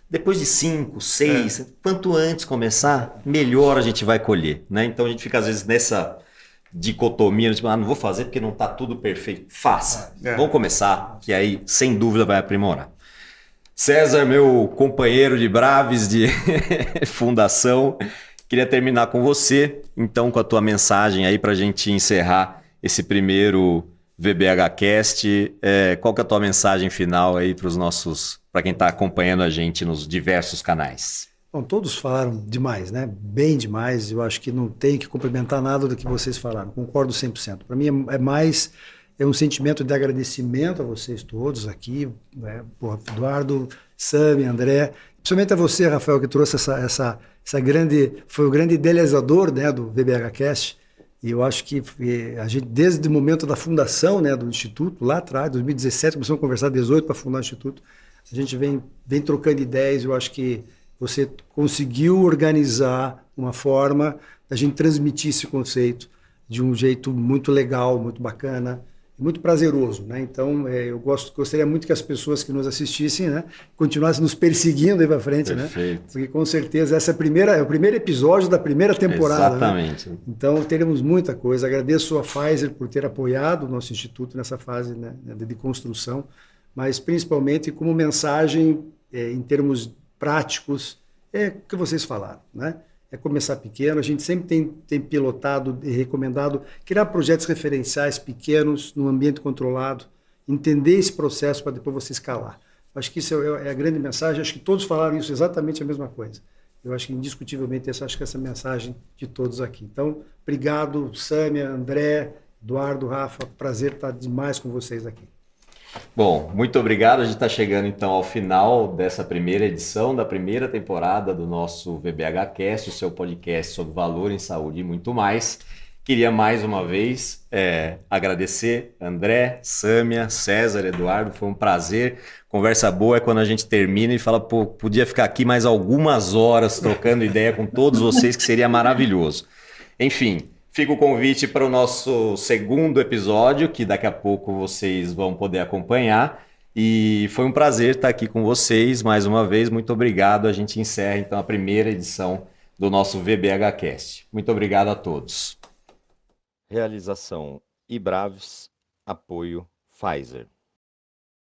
Depois de 5, 6, quanto antes começar, melhor a gente vai colher, né? Então a gente fica às vezes nessa dicotomia, tipo, não vou fazer porque não está tudo perfeito. Faça. Vamos começar, que aí sem dúvida vai aprimorar. César, meu companheiro de Braves de fundação, queria terminar com você, então, com a tua mensagem aí para a gente encerrar esse primeiro VBHcast. Qual que é a tua mensagem final aí para quem está acompanhando a gente nos diversos canais? Bom, todos falaram demais, né? Bem demais. Eu acho que não tenho que complementar nada do que vocês falaram. Concordo 100%. Para mim é um sentimento de agradecimento a vocês todos aqui, né? Eduardo, Sami, André, principalmente a você, Rafael, que trouxe essa foi o grande idealizador, né, do VBHcast. E eu acho que a gente, desde o momento da fundação, né, do Instituto, lá atrás, 2017, começamos a conversar, 2018 para fundar o Instituto, a gente vem trocando ideias. Eu acho que você conseguiu organizar uma forma da gente transmitir esse conceito de um jeito muito legal, muito bacana, muito prazeroso, né? Então, eu gostaria muito que as pessoas que nos assistissem, né, continuassem nos perseguindo aí para frente, Perfeito. né? Porque com certeza essa é o primeiro episódio da primeira temporada. Exatamente. Né? Então, teremos muita coisa. Agradeço a Pfizer por ter apoiado o nosso instituto nessa fase, né, de construção, mas principalmente como mensagem em termos práticos, o que vocês falaram, né? É começar pequeno. A gente sempre tem pilotado e recomendado criar projetos referenciais pequenos, num ambiente controlado, entender esse processo para depois você escalar. Acho que isso é a grande mensagem. Acho que todos falaram isso, exatamente a mesma coisa. Eu acho que indiscutivelmente essa é a mensagem de todos aqui. Então, obrigado, Sâmia, André, Eduardo, Rafa, prazer estar demais com vocês aqui. Bom, muito obrigado. A gente está chegando então ao final dessa primeira edição da primeira temporada do nosso VBHcast, o seu podcast sobre valor em saúde e muito mais. Queria mais uma vez agradecer André, Sâmia, César, Eduardo, foi um prazer. Conversa boa é quando a gente termina e fala, pô, podia ficar aqui mais algumas horas trocando ideia com todos vocês, que seria maravilhoso. Enfim, fica o convite para o nosso segundo episódio, que daqui a pouco vocês vão poder acompanhar. E foi um prazer estar aqui com vocês mais uma vez. Muito obrigado. A gente encerra então a primeira edição do nosso VBHcast. Muito obrigado a todos. Realização Ibraves, apoio Pfizer.